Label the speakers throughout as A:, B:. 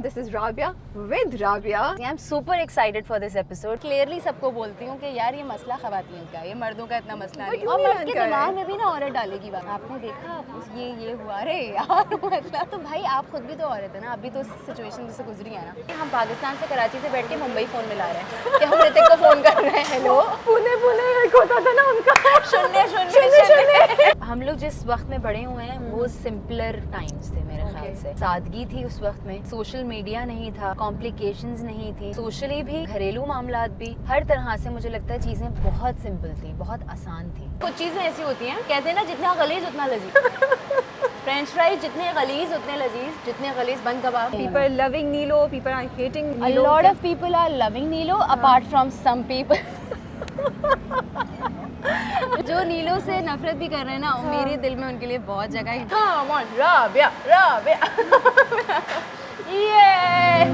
A: This is Rabia with Rabia.
B: I am super excited for this episode. Clearly सबको बोलती हूँ कि यार ये मसला खवातीन का, ये मर्दों का इतना मसला नहीं। और मर्द के दिमाग में भी ना औरत डालेगी बात। आपने देखा ये हुआ रे यार मतलब तो भाई आप खुद भी तो औरत है ना, आप भी तो सिचुएशन से गुजरी है ना। हम पाकिस्तान से कराची से बैठ के मुंबई फ़ोन मिला रहे हैं कि हम ऋतिक को फ़ोन कर रहे हैं। हेलो
A: पुणे एक होता था ना उनका
B: शून्य। हम लोग जिस वक्त में बड़े हुए हैं वो सिंपलर टाइम्स थे मेरे ख्याल से। सादगी थी उस वक्त में, सोशल मीडिया नहीं था, कॉम्प्लिकेशंस नहीं थी, सोशली भी, घरेलू मामलात भी, हर तरह से मुझे लगता है चीजें बहुत सिंपल थी, बहुत आसान थी। कुछ चीजें ऐसी होती हैं, कहते हैं ना जितना गलीज उतना लजीज। फ्रेंच फ्राइज जितने गलीज उतने लजीज, जितने गलीज बंद कबाब।
A: People loving Nilo, people are hating
B: A
A: Nilo.
B: lot of people are loving Nilo apart from some people. जो नीलो से नफरत भी कर रहे हैं ना, मेरे दिल में उनके लिए बहुत जगह है।
A: Come on, Rabia.
B: Yeah!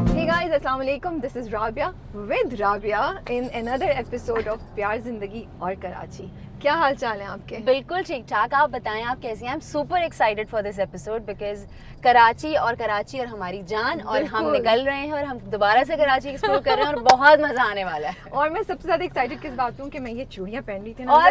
A: Hey guys, Assalamu alaikum. This is Rabia with Rabia in another episode of प्यार जिंदगी और कराची। क्या हाल चाल है आपके?
B: बिल्कुल ठीक ठाक। आप बताएं आप कैसी हैं? I am super excited for this episode because Karachi और हमारी जान, और हम निकल रहे हैं और हम दोबारा से कराची एक्सप्लोर कर रहे हैं और बहुत मजा आने वाला है।
A: और मैं सबसे ज्यादा एक्साइटेड किस बात हूँ कि मैं ये चूड़ियाँ पहन रही थी ना,
B: और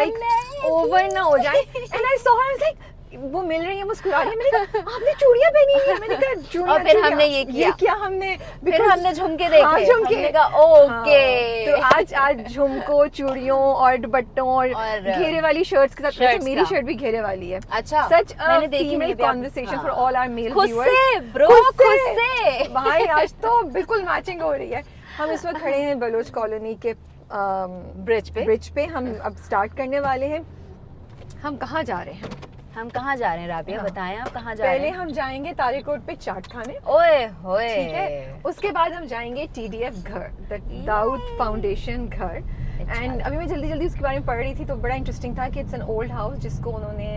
A: ओवर ना हो जाए। And I saw her like वो मिल रही है, मुस्कुरा रही है। मैंने कहा आपने चूड़ियाँ पहनी हुई है। मैंने कहा चूड़ियाँ,
B: और फिर हमने ये किया
A: हमने
B: फिर हमने झुमके देखे।
A: हाँ, झुमके।
B: हमने कहा ओके।
A: तो आज झुमकों, चूड़ियों और दुपट्टों और घेरे वाली शर्ट्स के साथ मेरी शर्ट भी घेरे वाली है।
B: अच्छा,
A: सच
B: मैंने देखी
A: female conversation for all our male
B: खुद
A: व्यूअर्स।
B: से ब्रो, खुद से
A: भाई आज तो बिल्कुल मैचिंग हो रही है। हम इस वक्त खड़े हैं बलोच कॉलोनी के ब्रिज पे। हम अब स्टार्ट करने वाले हैं। हम कहाँ जा रहे हैं?
B: हम कहाँ जा रहे हैं राबिया? बताएं आप कहाँ जा रहे हैं?
A: पहले हम जाएंगे तारिक रोड पे चाट खाने।
B: ओए होए,
A: ठीक है। उसके बाद हम जाएंगे TDF घर, द दाऊद फाउंडेशन घर। एंड अभी मैं जल्दी उसके बारे में पढ़ रही थी तो बड़ा इंटरेस्टिंग था कि इट्स एन ओल्ड हाउस जिसको उन्होंने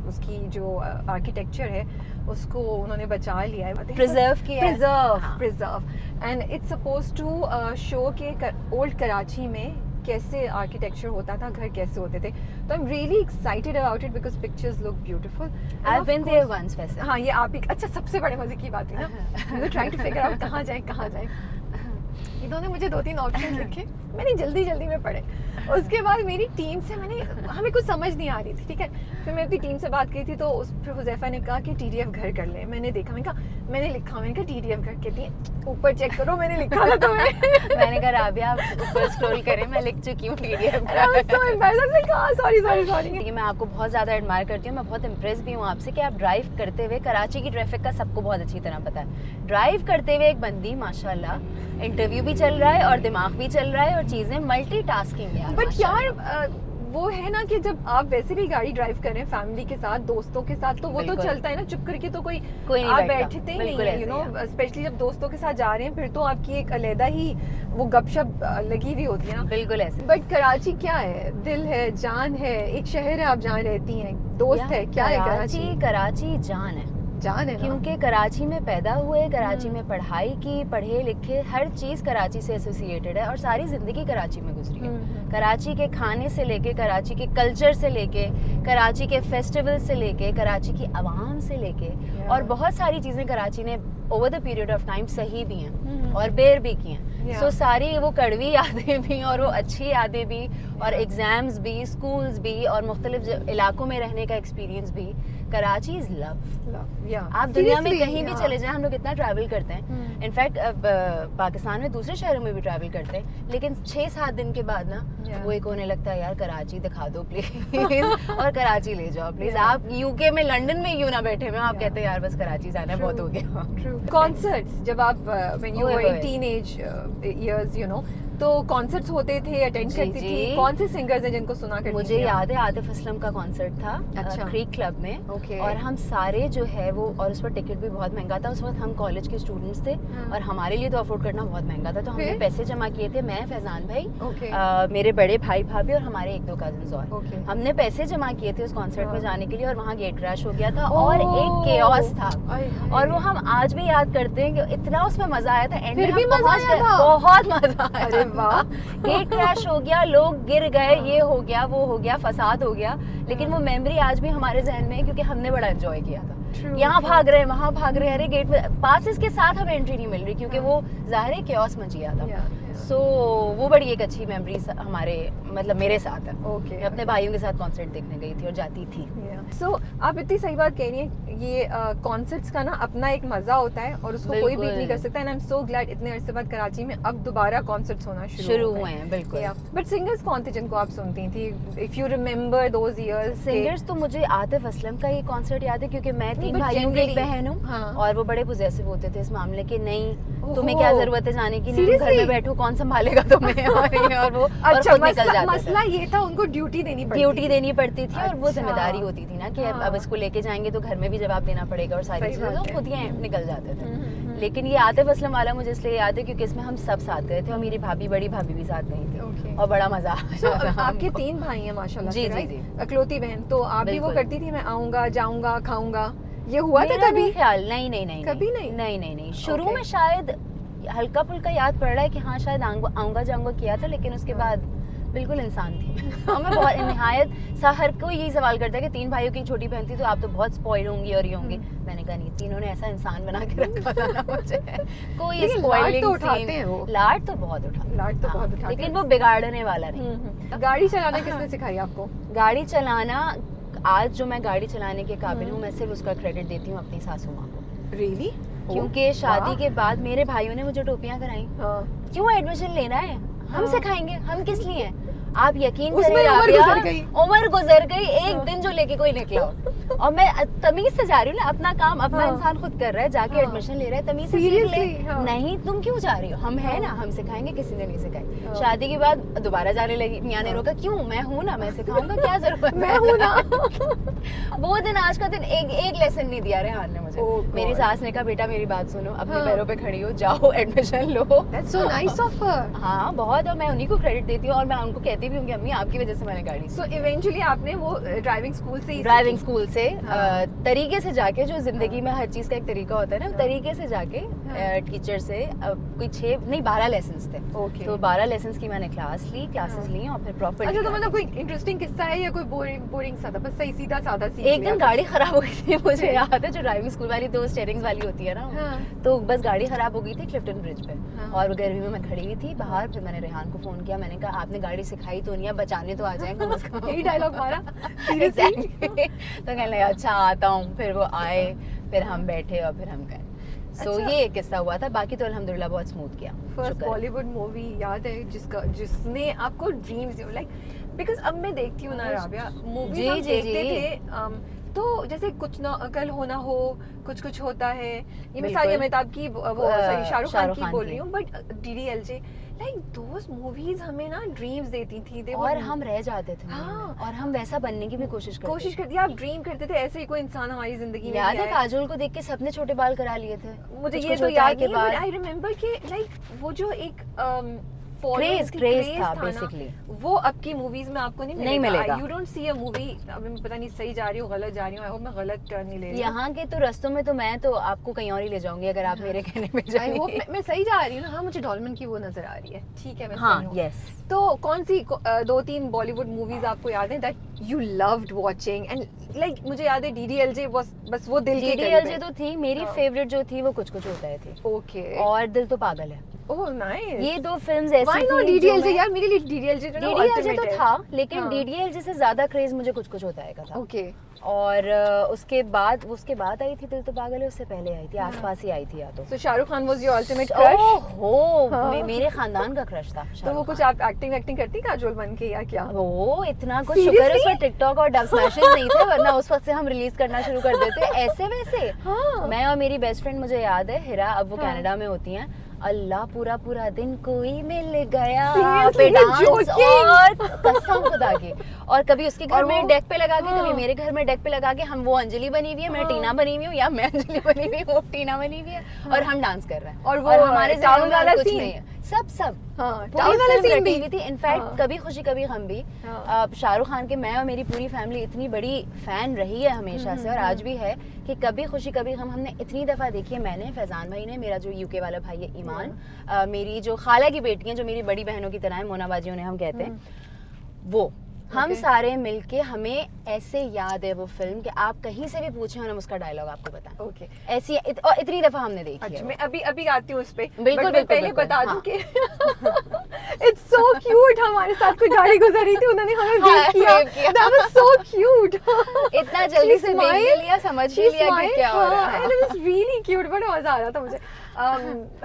A: उसकी जो आर्किटेक्चर है उसको उन्होंने बचा लिया है,
B: प्रिजर्व किया है।
A: Preserve. And it's suppose to show के ओल्ड कराची में कैसे आर्किटेक्चर होता था, घर कैसे होते थे। तो I am really excited about it because pictures look beautiful.
B: I have been there once वैसे।
A: हाँ, ये आप ही। अच्छा, सबसे बड़े मजे की बात है ना, we were trying to figure out कहाँ जाए। इन्होंने मुझे 2-3 ऑप्शन लिखे, मैंने जल्दी में पढ़े। उसके बाद मेरी टीम से हमें कुछ समझ नहीं आ रही थी, ठीक है। फिर मैं अपनी टीम से बात की थी तो फिर हुज़ैफा ने कहा कि TDF घर कर ले। मैंने देखा, मैंने लिखा TDF घर कहती है ऊपर चेक करो, मैंने लिखा था तो
B: मैंने कहा राबिया आप ऊपर स्क्रॉल करें, मैं लिख चुकी हूँ TDF सॉरी। मैं आपको बहुत ज़्यादा एडमायर करती हूँ, मैं बहुत इम्प्रेस भी हूँ आपसे कि आप ड्राइव करते हुए, कराची की ट्रैफिक का सबको बहुत अच्छी तरह पता है, ड्राइव करते हुए एक बंदी माशाल्लाह इंटरव्यू भी चल रहा है और दिमाग भी चल रहा है और चीज़ें मल्टीटास्किंग है।
A: बट यार वो है ना कि जब आप वैसे भी गाड़ी ड्राइव कर रहे हैं फैमिली के साथ, दोस्तों के साथ, तो वो तो चलता है ना, चुप करके तो कोई
B: नहीं
A: आप बैठते ही नहीं है, यू नो। स्पेशली जब दोस्तों के साथ जा रहे हैं फिर तो आपकी एक अलग ही वो गपशप लगी हुई होती है ना।
B: बिल्कुल ऐसे।
A: बट कराची क्या है? दिल है, जान है, एक शहर है आप जहाँ रहती हैं, दोस्त है, क्या है
B: कराची? जान है क्योंकि कराची में पैदा हुए, कराची में पढ़ाई की, पढ़े लिखे, हर चीज़ कराची से एसोसिएटेड है और सारी ज़िंदगी कराची में गुजरी है। कराची के खाने से लेके, कराची के कल्चर से लेके, कराची के फेस्टिवल से लेके, कराची की आवाम से लेके, और बहुत सारी चीज़ें कराची ने over the period of time सही भी हैं और बेर भी की हैं। सो सारी वो कड़वी यादें भी और वो अच्छी यादें भी और एग्ज़ाम्स भी, स्कूल्स भी और मुख्तलिफ इलाकों में रहने का एक्सपीरियंस भी। Karachi is love. आप दुनिया में कहीं भी चले जाएं, हम लोग इतना ट्रैवल करते हैं, इनफैक्ट पाकिस्तान में दूसरे शहरों में भी ट्रैवल करते हैं, लेकिन 6-7 दिन के बाद ना वो एक होने लगता है यार कराची दिखा दो प्लीज और कराची ले जाओ प्लीज। आप यूके में, लंदन में क्यों ना बैठे हुए, आप कहते हैं यार बस कराची जाना है, बहुत हो गया।
A: कॉन्सर्ट्स जब आप when you were in teenage years, you know, तो कॉन्सर्ट्स होते थे, अटेंड करती थी। कौन से सिंगर्स हैं जिनको सुना करती थी?
B: मुझे याद है आतिफ असलम का कॉन्सर्ट था क्रीक क्लब में। और हम सारे जो है वो, और उस पर टिकट भी बहुत महंगा था, उस वक्त हम कॉलेज के स्टूडेंट्स थे और हमारे लिए तो अफोर्ड करना बहुत महंगा था, तो हमने पैसे जमा किए थे, मैं, फैजान भाई, मेरे बड़े भाई भाभी और हमारे 1-2 कजिन्स और हमने पैसे जमा किए थे उस कॉन्सर्ट में जाने के लिए। और वहाँ गेट क्रैश हो गया था और एक केओस था और वो हम आज भी याद करते हैं कि इतना उसमें मजा आया था। एंड में बहुत मजा आया था।
A: वाह।
B: गेट क्रैश हो गया, लोग गिर गए, ये हो गया, वो हो गया, फसाद हो गया, लेकिन वो मेमोरी आज भी हमारे जहन में है क्योंकि हमने बड़ा एंजॉय किया था। यहाँ भाग रहे हैं, वहाँ भाग रहे हैं, अरे गेट में पासेस के साथ हमें एंट्री नहीं मिल रही क्योंकि वो जाहिर है chaos मच गया था। सो वो बड़ी एक अच्छी मेमोरीज हमारे मतलब मेरे साथ है। मैं अपने भाइयों के साथ कॉन्सर्ट देखने गई थी और जाती थी।
A: सो आप इतनी सही बात कह रही हैं, ये कॉन्सर्ट्स का ना अपना एक मजा होता है और उसको कोई बीट नहीं कर सकता। And I am so glad इतने अरसे बाद कराची में अब दोबारा कॉन्सर्ट्स होना शुरू
B: हुए हैं। बिल्कुल।
A: बट सिंगर्स कौन थे जिनको आप सुनती थी, if you remember those years?
B: Singers तो मुझे आतिफ असलम का ये कॉन्सर्ट याद है क्योंकि मैं 3 भाइयों की एक बहन हूँ और वो बड़े पॉजेसिव होते थे इस मामले के, नहीं तुम्हें क्या जरूरत है जाने की, नहीं घर में बैठो, कौन संभालेगा तुम्हें और वो
A: अच्छा,
B: और निकल जाते थे।
A: मसला ये था उनको ड्यूटी देनी पड़ती थी और वो जिम्मेदारी होती थी ना कि अब इसको लेके जाएंगे तो घर में भी जवाब देना पड़ेगा और सारी चीजें, तो खुद ही निकल जाते थे। लेकिन ये आतिफ असलम वाला मुझे इसलिए याद है क्योंकि इसमें हम सब साथ गए थे और मेरी भाभी, बड़ी भाभी भी साथ गई थी और बड़ा मजा आया। आपके 3 भाई हैं माशाल्लाह।
B: जी जी जी,
A: अकलौती बहन, तो आप भी वो करती थी मैं आऊंगा जाऊंगा खाऊंगा, ये हुआ था कभी?
B: ख्याल नहीं
A: कभी
B: नहीं। शुरू में शायद हल्का फुल्का याद पड़ रहा है कि हाँ शायद आऊंगा जाऊंगा किया था, लेकिन उसके बाद बिल्कुल इंसान थी। और मैं बहुत निहायत हर कोई यही सवाल करता है कि 3 भाइयों की छोटी बहन थी तो आप तो बहुत स्पॉइल होंगी और ये होंगी। मैंने कहा नहीं, तीनों ने ऐसा इंसान बना के रखा था ना मुझे, कोई स्पॉइलिंग
A: तो उठाते हैं वो,
B: लाड तो बहुत उठाते, लेकिन वो बिगाड़ने वाला नहीं।
A: गाड़ी चलाना किसने सिखाई आपको?
B: गाड़ी चलाना आज जो मैं गाड़ी चलाने के काबिल हूँ, मैं सिर्फ उसका क्रेडिट देती हूँ अपनी सासू माँ को।
A: रियली?
B: क्योंकि शादी के बाद मेरे भाइयों ने मुझे टोपियां कराई। क्यों एडमिशन लेना है, हम सिखाएंगे, हम किस लिए हैं? आप यकीन करें उम्र गुजर गई, एक दिन जो लेके कोई निकला और मैं तमीज से जा रही हूँ ना, अपना काम अपना इंसान खुद कर रहा है, जाके एडमिशन ले रहा है, तमीज से सीख ले। नहीं तुम क्यों जा रही हो, हम है ना, हम सिखाएंगे, किसी ने नहीं सिखाई। शादी के बाद दोबारा जाने लगी, मियां ने रोका, क्यों, मैं हूँ ना, मैं सिखाऊंगा, क्या जरूरत, मैं हूँ ना। वो दिन आज का दिन एक लेसन नहीं दिया रेहान ने मुझे। मेरी सास ने कहा बेटा मेरी बात सुनो, अपने पैरों पे खड़ी हो, जाओ admission low.
A: That's so nice of her.
B: हाँ बहुत, और मैं उन्हीं को क्रेडिट देती हूँ और मैं उनको कहती भी हूँ कि अम्मी आपकी वजह से मैंने गाड़ी।
A: So eventually आपने वो ड्राइविंग स्कूल से
B: तरीके से जाके, जो जिंदगी में हर चीज का एक तरीका होता है ना, तरीके से जाके टीचर से कोई 12 लेसन्स थे। तो 12 लेसन्स की मैंने क्लासेस ली और फिर प्रॉपर।
A: अच्छा, तो मतलब कोई इंटरेस्टिंग किस्सा है या कोई बोरिंग सा था, बस सही सीधा साधा सीख लिया?
B: एक दिन गाड़ी खराब हो गई थी, मुझे याद है, जो ड्राइविंग स्कूल वाली 2 स्टीयरिंग्स वाली होती है ना, तो बस गाड़ी खराब हो गई थी क्लिफ्टन ब्रिज पे और गर्मी में मैं खड़ी हुई थी बाहर। फिर मैंने रेहान को फोन किया, मैंने कहा आपने गाड़ी सिखाई तो नहीं है, बचाने तो आ जाएंगे।
A: यही डायलॉग मारा।
B: तो कहने लगा अच्छा आता हूँ। फिर वो आए, फिर हम बैठे और फिर हम गए। सो ये एक किस्सा हुआ था, बाकी तो अल्हम्दुलिल्लाह बहुत स्मूथ किया।
A: फर्स्ट बॉलीवुड मूवी याद है जिसने आपको ड्रीम्स दिए, लाइक बिकॉज अब मैं देखती हूँ ना राबिया, मूवी हम देखते थे तो जैसे कुछ ना कल होना हो, कुछ होता है, ये मैं सारी अमिताभ की शाहरुख खान की बोल रही हूँ, but DDLJ like those movies हमें ना ड्रीम्स देती थी
B: और हम रह जाते थे। और हम वैसा बनने की भी कोशिश करते थे।
A: आप ड्रीम करते थे ऐसे ही कोई इंसान हमारी जिंदगी में।
B: याद है काजोल को देख के सबने छोटे बाल करा लिए थे?
A: मुझे ये तो याद नहीं, बट आई रिमेम्बर कि लाइक वो जो एक क्रेज था बेसिकली, वो अब की मूवीज में आपको नहीं मिलेगा। You don't see a movie, अब मैं पता नहीं सही जा रही हूँ गलत जा रही हूँ, आई होप मैं गलत टर्न नहीं ले रही।
B: यहाँ के तो रस्तों में तो मैं तो आपको कहीं और ही ले जाऊंगी अगर आप मेरे कहने पे जाएंगे।
A: आई होप मैं सही जा रही हूँ ना। हाँ मुझे डॉल्मन की वो नजर आ रही है, ठीक है मैं
B: हाँ यस।
A: तो कौन सी 2-3 बॉलीवुड मूवीज आपको याद है that you loved watching? And like मुझे याद है DDLJ बस वो दिल के करीब है।
B: DDLJ तो थी मेरी फेवरेट, जो थी वो कुछ होता है थी।
A: ओके।
B: और दिल तो पागल है।
A: Oh nice.
B: ये 2 फिल्म्स ऐसी थी।
A: DDLJ यार, मेरे लिए DDLJ
B: तो था, लेकिन DDLJ से ज्यादा क्रेज मुझे कुछ होता है का था।
A: ओके।
B: और उसके बाद आई थी दिल तो पागल है, उससे पहले आई थी, आसपास ही आई थी या तो
A: Shahrukh Khan was your ultimate crush?
B: ओहो मेरे खानदान का क्रश था।
A: तो वो कुछ आप एक्टिंग करती काजोल बन के या क्या?
B: वो इतना कुछ, शुक्र है उसमें टिकटॉक और डब स्मैशेस नहीं थे, वरना उस वक्त से हम रिलीज करना शुरू कर देते ऐसे वैसे। मैं और मेरी बेस्ट फ्रेंड, मुझे याद है हिरा, अब वो कनाडा में होती हैं, अल्लाह पूरा दिन कोई मिल गया पे डांस, और कसम खुदा की, और कभी उसके घर में डेक पे लगा के, कभी मेरे घर में डेक पे लगा के, हम वो अंजलि बनी हुई है, मैं टीना बनी हुई हूँ, या मैं अंजलि बनी हुई हूँ, वो टीना बनी हुई है, और हम डांस कर रहे हैं। और हमारे कुछ नहीं है, सब
A: हाँ,
B: पूरी
A: टाउन वाला
B: फिल्म
A: सीन
B: रटी
A: भी।
B: हुई थी। इनफैक्ट
A: हाँ।
B: कभी खुशी कभी गम भी
A: हाँ।
B: शाहरुख खान के मैं और मेरी पूरी फैमिली इतनी बड़ी फैन रही है हमेशा से और आज भी है कि कभी खुशी कभी गम हमने इतनी दफ़ा देखी है। मैंने, फैजान भाई ने, मेरा जो यूके वाला भाई है ईमान, मेरी जो खाला की बेटी हैं जो मेरी बड़ी बहनों की तरह है, मोना बाजी उन्हें हम कहते हैं, वो हम सारे मिलके, हमें ऐसे याद है वो फिल्म कि आप कहीं से भी पूछें और हम उसका डायलॉग आपको बताएं।
A: ओके,
B: ऐसी और इतनी दफा हमने देखी
A: अच्छा
B: है।
A: मैं अभी आती हूँ उस पे।
B: बिल्कुल,
A: But मैं
B: बिल्कुल,
A: पहले
B: बिल्कुल,
A: बता दूं
B: हाँ।
A: कि इट्स सो क्यूट। हमारे साथ कोई गाड़ी गुजरी थी, उन्होंने हमें
B: हाँ,
A: वेव किया,
B: wave किया।
A: That was so cute.
B: इतना जल्दी से देख भी लिया, समझ भी लिया कि क्या हो रहा है।
A: इट वाज रियली क्यूट, बड़ा मजा आ रहा था मुझे।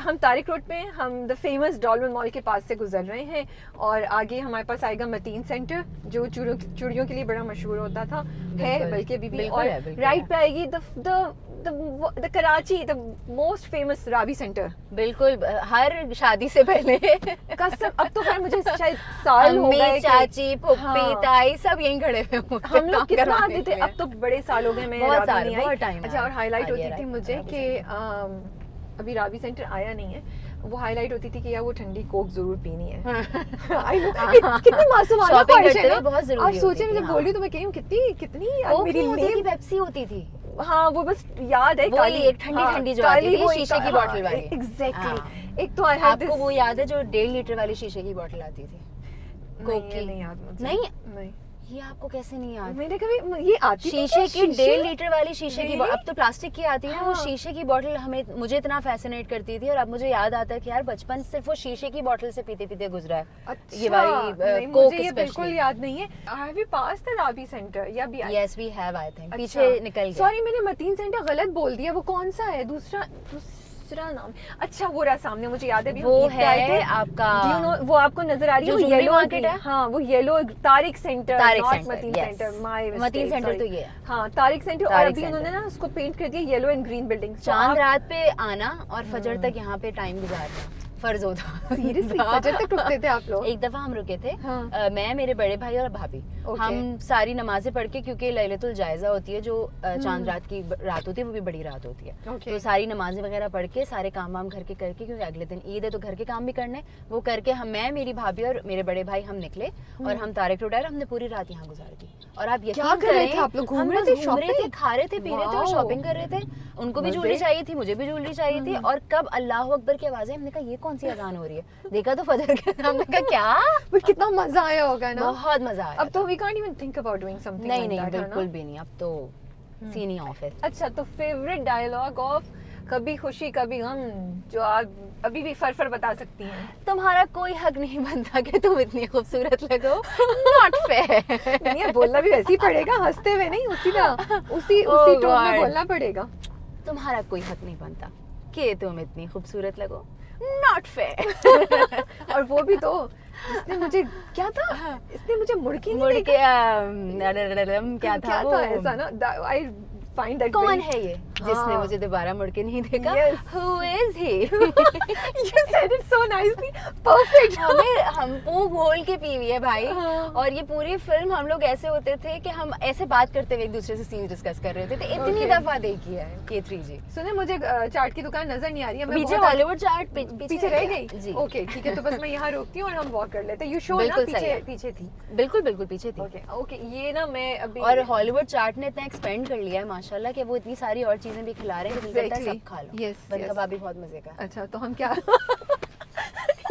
A: हम तारिक रोड पे, हम द फेमस डॉल्फिन मॉल के पास से गुजर रहे हैं और आगे हमारे पास आएगा मतीन सेंटर जो चूड़ियों के लिए बड़ा मशहूर होता था, है बल्कि अभी भी।
B: बिल्कुल
A: और
B: है, बिल्कुल
A: राइट
B: है।
A: पे आएगी the Karachi, the most famous Ravi centre.
B: बिल्कुल, हर शादी से पहले
A: कसम, अब तो खैर मुझे शायद साल हो
B: अम्मी,
A: गए कि-
B: चाची, फुप्पी,
A: हाँ।
B: ताई सब यहीं खड़े हुए होते
A: हम लोग
B: काम
A: कितना
B: करवाने
A: आते
B: के
A: थे,
B: लिए।
A: अब तो बड़े साल हो गए मैं
B: बहुत
A: रावी
B: साल,
A: नहीं आई।
B: बहुत टाइम
A: अच्छा, और हाईलाइट
B: आइए,
A: होती थी
B: राइट,
A: मुझे
B: रावी
A: कि अभी रावी सेंटर आया नहीं है, वो हाईलाइट होती थी कि यार वो ठंडी कोक जरूर पीनी है। आई नो, कितनी मासूमाना
B: शॉपिंग
A: ख्वाहिश
B: करते
A: है
B: हुए
A: ना।
B: बहुत जरूरी
A: आप सोचे, मैं
B: होती
A: जब
B: थी,
A: बोल रही हूँ तो मैं कह रही हूँ कितनी यार
B: कोक
A: मेरी
B: नहीं होती थी,
A: नींद-
B: पेप्सी होती थी।
A: हाँ, वो बस याद है,
B: वही
A: काली
B: एक ठंडी जो आती थी, शीशे की बॉटल वाली।
A: एग्जैक्टली। एक तो आई हैव
B: आपको वो याद है जो 1.5 लीटर वाली शीशे की बॉटल आती थी कोक की?
A: नहीं याद मुझे।
B: नहीं? ये आपको कैसे नहीं याद?
A: मैंने कभी ये आती थी
B: शीशे
A: क्या?
B: की 1.5 लीटर वाली शीशे की
A: Really?
B: अब तो प्लास्टिक की आती है, वो
A: हाँ।
B: शीशे की बोतल मुझे इतना फैसिनेट करती थी और अब मुझे याद आता है कि यार बचपन सिर्फ वो शीशे की बोतल से पीते पीते गुजरा है।
A: अच्छा,
B: ये वाली
A: नहीं,
B: कोक
A: मुझे ये बिल्कुल
B: स्पेशली।
A: याद नहीं है। Have you pass the Ravi center या भी?
B: Yes we have, I think पीछे निकल गए।
A: सॉरी, मैंने मतीन सेंटर गलत बोल दिया। वो कौन सा है? दूसरा नाम। अच्छा, वो रहा सामने, मुझे याद है अभी हम
B: वो
A: ईद पे आए
B: है
A: थे।
B: आपका,
A: Do you know, वो आपको नजर आ रही है,
B: जो
A: वो
B: जुमली
A: येलो
B: मार्केट है?
A: हाँ, वो yellow Tariq center,
B: Tariq
A: not
B: center,
A: Mateen
B: yes.
A: Center. My
B: Mateen center तो ये है।
A: हाँ, तारिक सेंटर। और
B: तारिक
A: अभी
B: सेंटर।
A: उन्होंने ना उसको पेंट कर दिया येलो एंड ग्रीन बिल्डिंग।
B: चांद रात पे आना और फजर तक यहाँ पे टाइम गुजारना फर्ज होता।
A: सीरियसली फजर तक रुकते थे आप लोग?
B: एक दफा हम रुके थे,
A: हाँ।
B: मैं, मेरे बड़े भाई और भाभी।
A: Okay.
B: हम सारी नमाजें पढ़ के, क्योंकि लैलतुल जायजा होती है जो चांद रात की रात होती है, वो भी बड़ी रात होती है।
A: Okay.
B: तो सारी नमाजें वगैरह पढ़ के, सारे काम वाम घर के करके, क्योंकि अगले दिन ईद है तो घर के काम भी करने, वो करके मैं, मेरी भाभी और मेरे बड़े भाई हम निकले और हम तारिक रोड आए। हमने पूरी रात यहाँ गुजार दी। और आप यकीन
A: क्या कर रहे थे
B: करें,
A: आप लोग? घूम
B: हम
A: रहे
B: बस
A: थे,
B: घूम रहे थे,
A: shopping?
B: खा रहे थे, पी रहे थे और
A: Wow.
B: शॉपिंग कर रहे थे। उनको भी
A: मजे।
B: ज्वेलरी चाहिए थी, मुझे भी ज्वेलरी चाहिए थी। और कब अल्लाह अकबर की आवाजें, हमने कहा ये कौन सी अजान हो रही है, देखा तो फजर के, हमने कहा क्या,
A: But कितना मजा आया होगा ना।
B: बहुत मजा आया।
A: अब तो we can't even think about doing something
B: नहीं
A: like
B: नहीं,
A: that, है ना?
B: बिल्कुल भी नहीं, अब तो सीन ही ऑफ है।
A: अच्छा, तो फेवरेट डायलॉग ऑफ कभी खुशी कभी गम जो आप अभी भी फर बता सकती हैं?
B: तुम्हारा कोई हक नहीं बनता कि तुम इतनी खूबसूरत लगो, नॉट फेयर।
A: नहीं, ये बोलना भी वैसे ही पड़ेगा, हंसते हुए नहीं, उसी
B: Oh
A: टोन में
B: God.
A: बोलना पड़ेगा।
B: तुम्हारा कोई हक नहीं बनता कि तुम इतनी खूबसूरत लगो, नॉट फेयर।
A: और वो भी तो जिसने मुझे क्या था, इसने मुझे मुड़ के नहीं
B: मुड़
A: देखा।
B: के क्या था वो,
A: ऐसा ना, आई फाइंड दैट
B: कौन है ये जिसने
A: हाँ।
B: मुझे दोबारा मुड़ के नहीं देखा?
A: Yes.
B: Who is he?
A: You said it so nicely, perfect।
B: हम वो घोल के पी हुई है भाई।
A: हाँ।
B: और ये पूरी फिल्म हम लोग ऐसे होते थे कि हम ऐसे बात करते हुए एक दूसरे से सीन डिस्कस कर रहे थे। इतनी
A: Okay.
B: दफा देखी है ये 3G।
A: सुने, मुझे चाट की दुकान नजर नहीं आ रही है, मैं
B: पीछे
A: बहुत
B: हॉलीवुड चार्ट
A: पीछे रह गई
B: जी।
A: ओके, ठीक है, तो बस मैं यहाँ रोकती हूँ और हम वॉक कर लेते हैं। यू शो ना
B: बिल्कुल सही
A: पीछे
B: है।
A: पीछे थी।
B: बिल्कुल बिल्कुल पीछे थी।
A: ओके ओके, ये ना मैं अभी
B: और हॉलीवुड चार्ट ने इतना एक्सपेंड कर लिया है माशाल्लाह कि वो इतनी सारी और चीजें भी खिला रहे हैं कि दिल करता है
A: Exactly.
B: सब खा लो।
A: Yes,
B: बन
A: yes.
B: कबाब भी बहुत मजे का है।
A: अच्छा, तो हम क्या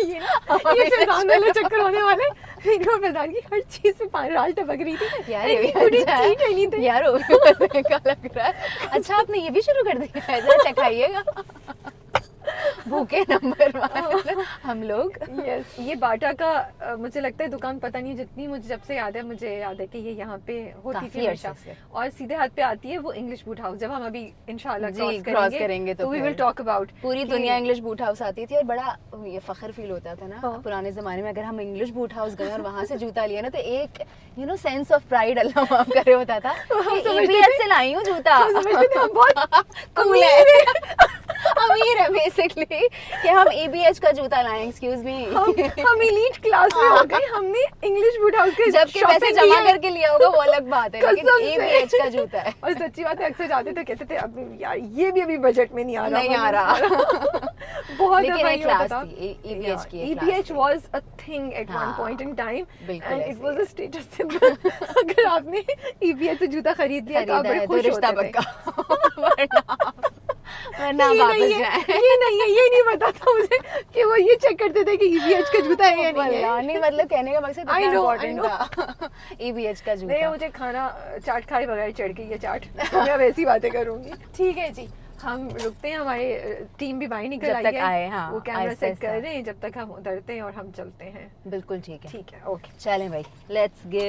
A: ये ना ये फैजान वाले चक्कर होने वाले। मेरी और फैजान की हर चीज में राल टपक रही थी
B: यार ये भी
A: And we couldn't
B: अच्छा है।
A: eat anything.
B: यार वो भी मजे का लग रहा है। अच्छा आपने ये भी शुरू कर दिया है, जरा चखाइएगा। भूखे नंबर 1 हम लोग।
A: यस, ये बाटा का मुझे लगता है दुकान, पता नहीं, जितनी मुझे जब से याद है, मुझे याद है कि ये यहाँ पे होती
B: काफी
A: थी हमेशा।
B: अरसे से।
A: और सीधे हाथ पे आती है वो इंग्लिश बूट हाउस। जब हम अभी इंशाल्लाह
B: जी,
A: क्रॉस
B: करेंगे तो
A: वी
B: फिर
A: विल टॉक अबाउट
B: पूरी दुनिया इंग्लिश बूट हाउस आती थी और बड़ा ये फखर फील होता था ना
A: हाँ।
B: पुराने जमाने में अगर हम इंग्लिश बूट हाउस गए और वहां से जूता लिया ना तो एक सेंस ऑफ प्राइड अल्लाह माफ करे होता था कि
A: समझते
B: EBS से लाई हूँ जूता।
A: समझते थे हम बहुत
B: कूल है। अमीर है बेसिकली कि हम EBH का जूता लाएं, एक्सक्यूज मी।
A: हम एलीट क्लास में हो गए, हमने इंग्लिश बूट हाउस के
B: जबकि पैसे जमा करके लिया होगा वो अलग बात है, लेकिन
A: कसम से।
B: EBH का जूता है।
A: और सच्ची बात है, अक्सर जाते थे कहते थे अब यार ये भी अभी बजट में नहीं आ रहा,
B: नहीं आ रहा।
A: बहुत
B: लेकिन
A: दफा
B: एक
A: ये होता
B: क्लास
A: था।
B: थी, EBH की एक
A: EBH
B: क्लास थी।
A: was a thing at one
B: हाँ,
A: point in time
B: बिल्कुल
A: and it
B: ऐसे
A: was
B: he
A: a status symbol। अगर आपने EBH से जूता खरीद लिया तो आप बड़े
B: खरीदा है तो
A: खुश
B: रिश्ता
A: होते थे।
B: पक्का। वरना
A: ये
B: वापस
A: नहीं है,
B: जाए।
A: ये नहीं है, ये नहीं पता था मुझे कि वो ये चेक करते थे कि EBH का जूता है या नहीं है।
B: नहीं मतलब कहने का मकसद
A: I
B: इतना
A: know,
B: इम्पोर्टेंट
A: I
B: था EBH का
A: नहीं,
B: जूता।
A: मुझे खाना चाट खाए बगैर चढ़ गई है चाट, तो मैं अब ऐसी बातें करूंगी। ठीक है जी, हम रुकते हैं, हमारे टीम भी बाहर निकल
B: जब
A: आई
B: तक
A: है,
B: आए, हाँ,
A: वो कैमरा
B: आहिस्ता
A: सेट कर
B: आहिस्ता।
A: रहे हैं, जब तक हम उतरते हैं और हम चलते हैं।
B: बिल्कुल ठीक है,
A: ठीक है, ओके।
B: चलें भाई, लेट्स गो।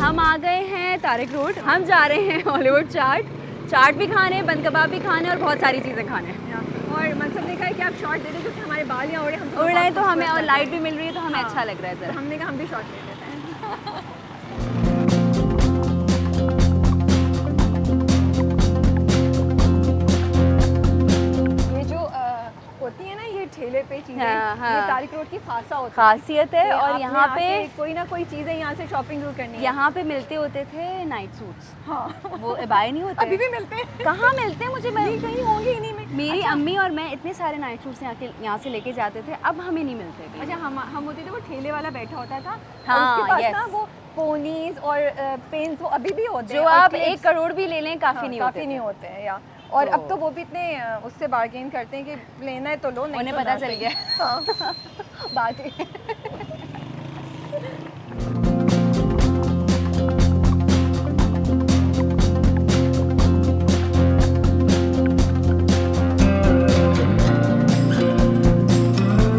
B: हम आ गए हैं तारिक रोड, हम जा रहे हैं हॉलीवुड चाट भी खाने, बंद कबाब भी खाने और बहुत सारी चीज़ें खाने।
A: और मनसब ने कहा है कि आप शॉर्ट दे दें क्योंकि हमारे बाल यहाँ उड़े, हम
B: उड़ रहे हैं तो हमें, और लाइट भी मिल रही है तो हमें
A: हाँ।
B: अच्छा लग रहा है
A: तो
B: सर।
A: हमने कहा हम भी शॉर्ट ले लेते हैं। ये जो होती है ना ये ठेले पे चीजें,
B: हाँ, हाँ।
A: ये तारिक रोड की खासा होती है।
B: खासियत है।
A: कि
B: और
A: आपने
B: यहाँ पे
A: आके कोई ना कोई चीजें यहाँ से शॉपिंग जरूर करनी है।
B: यहाँ पे मिलते होते थे नाइट सूट्स,
A: हाँ,
B: वो बाय नहीं होते।
A: अभी भी मिलते हैं।
B: कहाँ मिलते हैं मुझे,
A: ये कहीं होंगे इन्हीं में।
B: मेरी अम्मी और मैं इतने सारे नाइट सूट्स यहाँ से लेके जाते थे, अब हमें नहीं मिलते कहीं।
A: अच्छा, हम होते थे, वो ठेले वाला बैठा होता था,
B: हाँ,
A: और उसके पास
B: yes।
A: ना वो पोनीज और पेन्स वो अभी भी होते हैं,
B: जो
A: और
B: आप
A: clips।
B: 1 करोड़ भी ले लें काफी नहीं होते
A: काफी
B: थे।
A: नहीं होते हैं यार। और
B: तो-
A: अब तो वो भी इतने उससे बार्गेन करते हैं कि लेना है तो लो, नहीं
B: उन्हें
A: तो
B: पता
A: ना
B: चल
A: सही।
B: गया।
A: हाँ, बात ये है।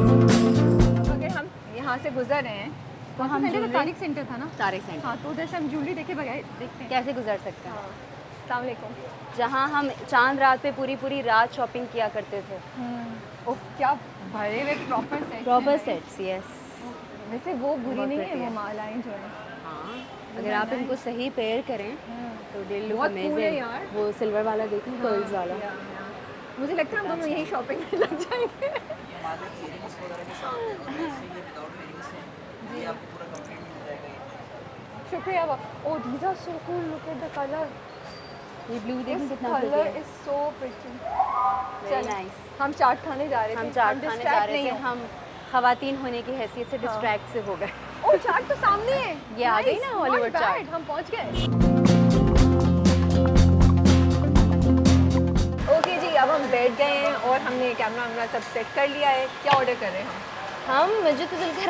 A: अगर हम यहाँ से गुजर रहे हैं तो हम
B: jewelry-
A: तारिक सेंटर था ना,
B: तारिक सेंटर
A: हाँ, तो उधर से हम ज्वेलरी देखे बगैर देखते हैं।
B: कैसे गुजर सकते हैं,
A: हाँ, अस्सलाम वालेकुम।
B: जहाँ हम चांद रात पे पूरी रात शॉपिंग किया करते थे।
A: ओह, क्या भरे हुए proper set,
B: proper sets, yes.
A: वैसे वो बुरी
B: बहुत
A: नहीं है,
B: pretty
A: वो
B: है।
A: मालाएं जो है।
B: हाँ, अगर आप इनको सही पेयर करें तो दे लुक
A: बहुत cool है
B: अमेजिंग।
A: यार।
B: वो सिल्वर वाला देखिए, कर्ल्स वाला।
A: मुझे लगता है हम दोनों यही शॉपिंग में लग जाएंगे। शुक्रिया। ओह, these are so cool, look at the color.
B: ये ब्लू देखिए
A: This
B: कितना
A: color
B: pretty है।
A: is so pretty.
B: Very
A: चल,
B: nice।
A: हम चाट खाने जा रहे थे।
B: हम चाट खाने जा
A: distract
B: रहे
A: नहीं
B: थे,
A: हो।
B: हम खवातीन होने की हैसियत से डिस्ट्रैक्ट से हो गए।
A: ओह, चाट तो सामने है।
B: ये आ गई
A: Nice,
B: ना
A: not
B: हॉलीवुड
A: bad,
B: चाट।
A: हम पहुंच गए। ओके जी, अब हम बैठ गए हैं और हमने कैमरा वैमरा सब सेट कर लिया है। क्या ऑर्डर कर रहे हैं हम?
B: मुझे तो दिल कर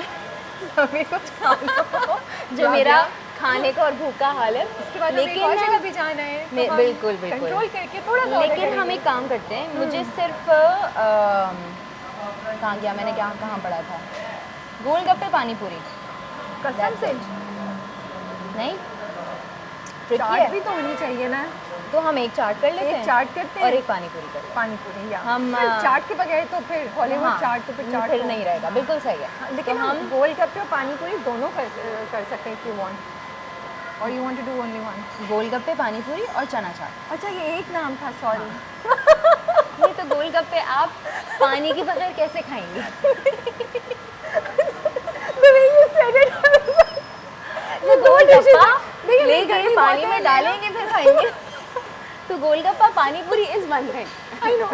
A: सभी कुछ खा लो।
B: जो मेरा खाने का और भूख का हाल है,
A: उसके बाद हमें एक
B: लेकिन
A: और जगह भी जाना है, तो हम
B: बिल्कुल बिल्कुल
A: कंट्रोल करके थोड़ा सा order
B: लेकिन हम
A: करेंगे।
B: एक काम करते हैं, मुझे सिर्फ कहाँ गया मैंने, क्या कहाँ पढ़ा था, गोलगप्पे पानी पूरी।
A: कसम से
B: नहीं, tricky
A: चाट
B: है।
A: भी तो होनी चाहिए ना।
B: तो हम एक चाट कर लेते
A: एक
B: हैं
A: चाट करते हैं
B: और एक पानी पूरी करते
A: पानी पूरी, या
B: हम,
A: फिर चाट के बगैर तो फिर
B: हैं।
A: हॉलीवुड
B: हाँ,
A: चाट तो फिर चाट
B: फिर
A: तो-
B: नहीं रहेगा, बिल्कुल सही है।
A: हाँ, लेकिन
B: तो
A: हम गोलगप्पे और पानी पूरी दोनों कर सकते हैं, इफ यू वांट, और you want to do only one.
B: गोलगप्पे पानी पूरी और चना चाट।
A: अच्छा, ये एक नाम था, सॉरी।
B: नहीं तो गोलगप्पे आप पानी के बगैर कैसे खाएंगे? वो गोलगप्पा ले गए पानी में डालेंगे फिर खाएंगे। तो गोलगप्पा पानी पूरी is one thing.
A: I know.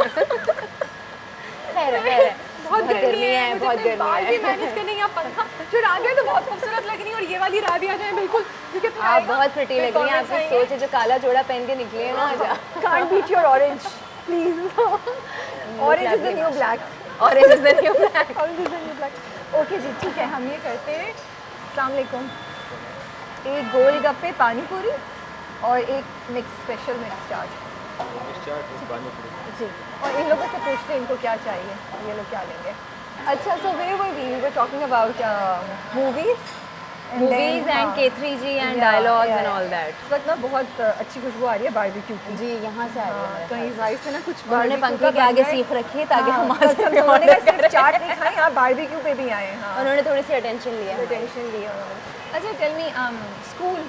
B: खैर है,
A: बहुत गर्मी है, मुझे
B: बहुत
A: अपने
B: गर्मी
A: बाल भी
B: है।
A: मैनेज करने यहाँ पंखा जो राबिया तो बहुत खूबसूरत लग रही है, और ये वाली राबिया जो है बिल्कुल, क्योंकि फिर
B: आप
A: आएगा,
B: बहुत प्रिटी
A: फिर
B: लग रही हैं,
A: comments
B: आपकी
A: आएंगे,
B: सोच है जो काला जोड़ा पहन के निकली है ना आज।
A: can't beat your orange, please. Orange is the new black.
B: Orange is the new black.
A: Orange is the new black. Okay जी, ठीक है, हम ये करते हैं। अस्सलाम वालेकुम। एक गोलगप्पे पानी पूरी और एक मिक्स स्पेशल मिक्स चाट जी। और इन लोगों से पूछते हैं इनको क्या चाहिए, ये लोग क्या लेंगे। अच्छा, so where were we were talking about movies
B: movies and K3G and dialogues and all that.
A: इस वक्त ना बहुत अच्छी खुशबू आ रही है बारबेक्यू की।
B: जी यहाँ से आ रही है।
A: कहीं राइस से ना कुछ
B: उन्होंने पंखे के आगे सीख रखी है ताकि हम आ सकें
A: उन्होंने
B: order
A: सिर्फ
B: करें।
A: चाट नहीं खाई, यहाँ बारबेक्यू पे भी आए। हाँ,
B: उन्होंने थोड़ी सी अटेंशन लिया है।
A: टेंशन लिया उन्होंने। अच्छा tell me, school,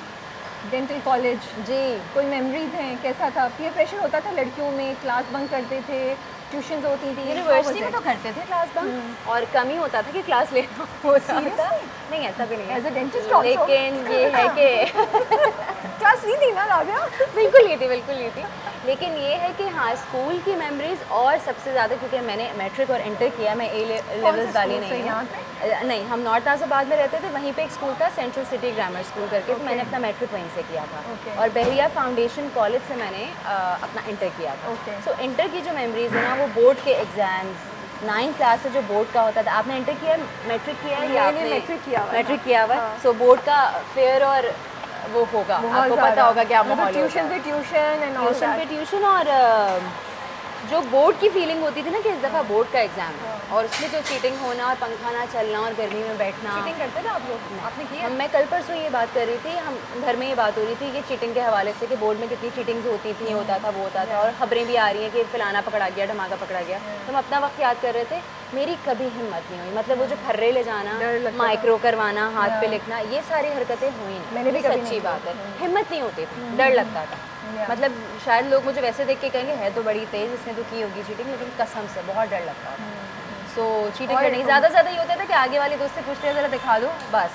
A: dental college,
B: जी
A: कोई मेमोरीज हैं? कैसा था? पीयर प्रेशर होता था लड़कियों में? क्लास बंक करते थे? ट्यूशन्स होती थी?
B: यूनिवर्सिटी में तो करते थे क्लास बंक, और कम ही होता था कि क्लास लेना होता था। नहीं ऐसा भी नहीं है
A: एज अ डेंटिस्ट
B: लेकिन ये है कि
A: क्लास ली थी ना राबिया?
B: बिल्कुल ये थी, बिल्कुल ये थी। लेकिन ये है कि हाँ स्कूल की मेमोरीज, और सबसे ज़्यादा क्योंकि मैंने मैट्रिक और इंटर किया, मैं ए लेवल्स वाली नहीं
A: यहाँ
B: हूँ। नहीं, हम नॉर्थ नाज़िबाद में रहते थे, वहीं पे एक स्कूल था सेंट्रल सिटी ग्रामर स्कूल करके, तो मैंने अपना मैट्रिक वहीं से किया था। और बहरिया फाउंडेशन कॉलेज से मैंने अपना इंटर किया था। सो इंटर की जो मेमोरीज है ना, वो बोर्ड के एग्ज़ाम्स, 9th क्लास से जो बोर्ड का होता था। आपने इंटर किया, मैट्रिक किया है या आपने मैट्रिक किया हुआ? सो बोर्ड का फेयर और वो होगा, आपको पता होगा क्या माहौल
A: ट्यूशन पे ट्यूशन
B: और जो बोर्ड की फीलिंग होती थी ना कि इस दफ़ा बोर्ड का एग्ज़ाम है, और उसमें जो चीटिंग होना और पंखा ना चलना और गर्मी में बैठना।
A: चीटिंग करते थे आप लोग? आपने किया?
B: मैं कल परसों ये बात कर रही थी, हम घर में ये बात हो रही थी कि चीटिंग के हवाले से कि बोर्ड में कितनी चीटिंग्स होती थी, ये होता था वो होता था, और ख़बरें भी आ रही हैं कि फलाना पकड़ा गया, धमाका पकड़ा गया। तो हम अपना वक्त याद कर रहे थे। मेरी कभी हिम्मत नहीं हुई, मतलब वो जो खर्रे ले जाना, माइक्रो करवाना, हाथ पे लिखना, ये सारी हरकतें हुई नहीं।
A: मैंने भी
B: सच्ची बात है, हिम्मत नहीं होती थी, डर लगता था। मतलब शायद लोग मुझे वैसे देख के कहेंगे है तो बड़ी तेज़, इसने तो की होगी चीटिंग, लेकिन कसम से बहुत डर लगता था। सो चीटिंग करनी ज़्यादा से ज़्यादा ये होता था कि आगे वाले दोस्त से पूछ लिया ज़रा दिखा दो, बस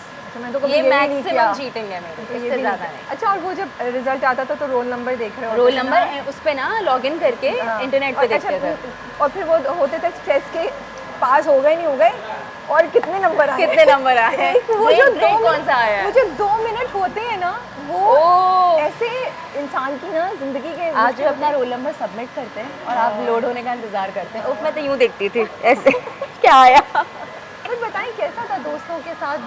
B: ये मैक्सिमम चीटिंग है मेरी, इससे ज़्यादा नहीं।
A: अच्छा, और वो जब रिजल्ट आता था तो रोल नंबर देख रहे हो?
B: रोल नंबर उस पे ना लॉगिन करके इंटरनेट पे देखते थे,
A: और फिर वो होते थे स्ट्रेस के पास हो गए नहीं हो गए, और कितने नंबर आए,
B: वो जो कौन सा आया,
A: वो जो 2 मिनट होते हैं ना, वो ऐसे इंसान की ना जिंदगी के।
B: आज जो अपना रोल नंबर सबमिट करते हैं और आप लोड होने का इंतजार करते हैं, मैं तो यूँ देखती थी ऐसे क्या आया।
A: तो बताएं कैसा था दोस्तों के साथ?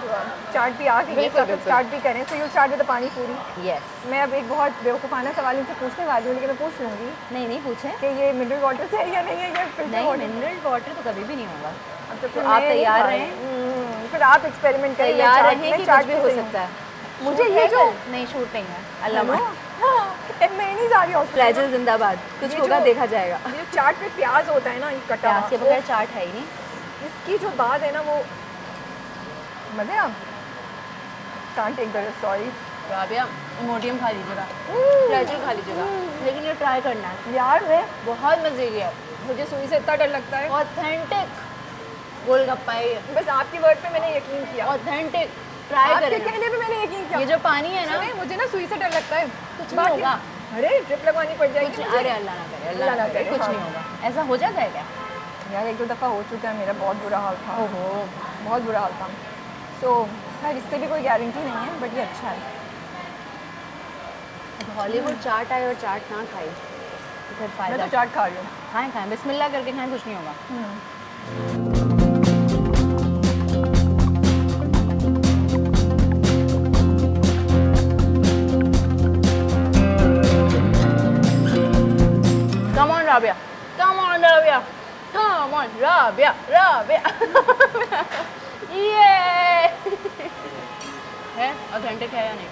A: चाट भी आ गई, चाट भी करें तो यू चाट विद पानी पूरी।
B: यस,
A: मैं अब एक बहुत बेवकूफ़ाना सवाल इनसे पूछने वाली हूँ, लेकिन मैं पूछ लूँगी।
B: नहीं पूछें
A: कि ये मिनरल वाटर से है या नहीं है, ये फिल्टर वाटर?
B: मिनरल वाटर तो कभी भी नहीं होगा।
A: तो
B: आप तैयार रहें,
A: फिर आप एक्सपेरिमेंट करें,
B: तैयार रहें कि कुछ भी हो सकता है।
A: मुझे ये जो
B: नहीं शूट नहीं है, अल्लाह
A: मैं नहीं जा रही हूँ।
B: फ्लैजल जिंदाबाद, कुछ होगा देखा जाएगा।
A: ये चाट पे प्याज होता है ना, ये कटा,
B: प्याज के बगैर चाट है ही नहीं।
A: इसकी जो बात है ना, वो मज़े आप can't take that, sorry
B: Rabia, इमोटियम खा लीजिएगा, फ्लैजल खा लीजिएगा, लेकिन ये ट्राई करना है
A: यार। मैं
B: बहुत मज़े की है,
A: मुझे सुई से इतना डर लगता है।
B: ऑथेंटिक गोलगप्पा है,
A: बस आपकी वर्ड पे मैंने यकीन किया,
B: ऑथेंटिक ट्राई
A: आपके
B: करें।
A: कहने पे मैंने यकीन किया।
B: ये जो पानी है ना,
A: मुझे ना सुई से डर लगता है,
B: कुछ नहीं होगा।
A: अरे ड्रिप लगवानी पड़ जाएगी
B: कुछ,
A: मुझे।
B: अरे अल्लाह ना करे, अल्लाह ना करे, कुछ नहीं होगा। ऐसा हो जाता है क्या?
A: यार 1-2 दफ़ा हो चुका है, मेरा बहुत बुरा हाल था।
B: ओहो,
A: बहुत बुरा हाल था। सो खैर इससे भी कोई गारंटी नहीं है, बट ये अच्छा है।
B: हॉलीवुड चाट आए और चाट ना खाई तो फिर
A: मैं
B: फायदा।
A: तो चाट खा रही हूँ।
B: खाएं बिस्मिल्लाह करके खाएं, कुछ नहीं होगा। Come on, Rabia. Come on, Rabia. Come on, Rabia. ये है ऑथेंटिक है या नहीं?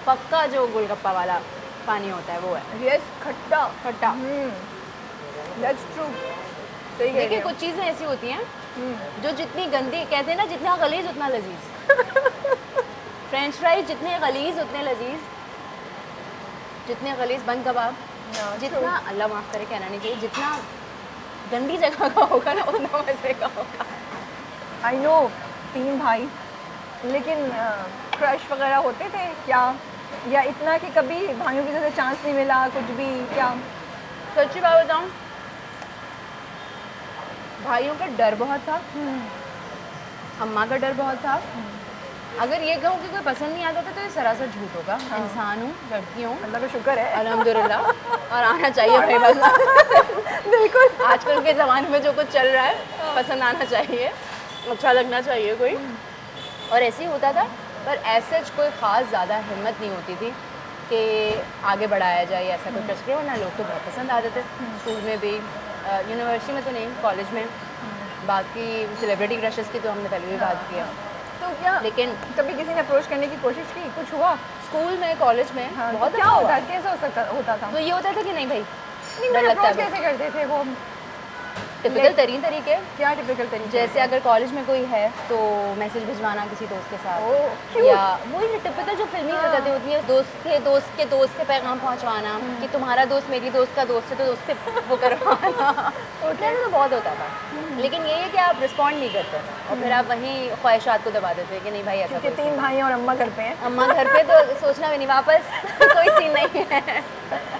B: पक्का जो गोलगप्पा वाला पानी होता है वो है।
A: यस, खट्टा
B: खट्टा।
A: That's true. सही कह रही
B: देखिए
A: हो।
B: कुछ चीज़ें ऐसी होती हैं जो जितनी गंदी, कहते हैं ना जितना गलीज उतना लजीज। फ्रेंच फ्राइज जितने गलीज उतने लजीज, जितने गलीज बंद कबाब, जितना अल्लाह माफ़ करे कहना नहीं चाहिए, जितना गंदी जगह का होगा ना उतना मज़े का होगा।
A: आई नो 3 भाई, लेकिन क्रश वगैरह होते थे क्या, या इतना कि कभी भाइयों की तरह चांस नहीं मिला कुछ भी क्या?
B: सच्ची बात बताऊं, भाइयों का डर बहुत था, अम्मा का डर बहुत था। अगर ये कहूँ कि कोई पसंद नहीं आता था तो ये सरासर झूठ होगा। इंसान हूँ, लड़की हूँ,
A: अल्लाह का शुक्र है
B: अल्हम्दुलिल्लाह, और आना चाहिए भाई बस।
A: बिल्कुल।
B: आजकल के ज़माने में जो कुछ चल रहा है, पसंद आना चाहिए, अच्छा लगना चाहिए कोई, और ऐसे ही होता था। पर ऐसे कोई ख़ास ज़्यादा हिम्मत नहीं होती थी कि आगे बढ़ाया जाए, ऐसा कोई क्रश किया, वरना लोग तो बहुत पसंद आते थे। स्कूल में भी, यूनिवर्सिटी में तो नहीं, कॉलेज में। बाकी सेलिब्रिटी क्रशेस की तो हमने पहले भी बात की है।
A: तो क्या
B: लेकिन
A: कभी किसी ने अप्रोच करने की कोशिश की, कुछ हुआ?
B: स्कूल में, कॉलेज में
A: हाँ,
B: बहुत
A: तो क्या
B: दफ़ा
A: होता
B: हुआ।
A: कैसे होता था?
B: तो ये होता था कि नहीं भाई,
A: नहीं,
B: डर
A: मतलब
B: लगता है
A: अप्रोच
B: बहुत।
A: कैसे करते थे वो?
B: टिपिकल तरीके,
A: क्या टिपिकल तरीके?
B: जैसे अगर कॉलेज में कोई है तो मैसेज भिजवाना किसी दोस्त के साथ,
A: ओह, क्यूट।
B: या वही टिपिकल जो फिल्मी हरकतें होती हैं, दोस्त के दोस्त से पैगाम पहुंचवाना कि तुम्हारा दोस्त मेरी दोस्त का दोस्त है तो दोस्त से वो करवाना।
A: ओके।
B: तो बहुत होता था, लेकिन ये है कि आप रिस्पॉन्ड नहीं करते और फिर आप वहीं ख्वाहिशात को दबा देते हैं कि नहीं भाई ऐसा
A: क्योंकि
B: कोई
A: 3 भाई और अम्मा घर पे हैं।
B: अम्मा घर पे तो सोचना भी नहीं, वापस कोई सीन नहीं है।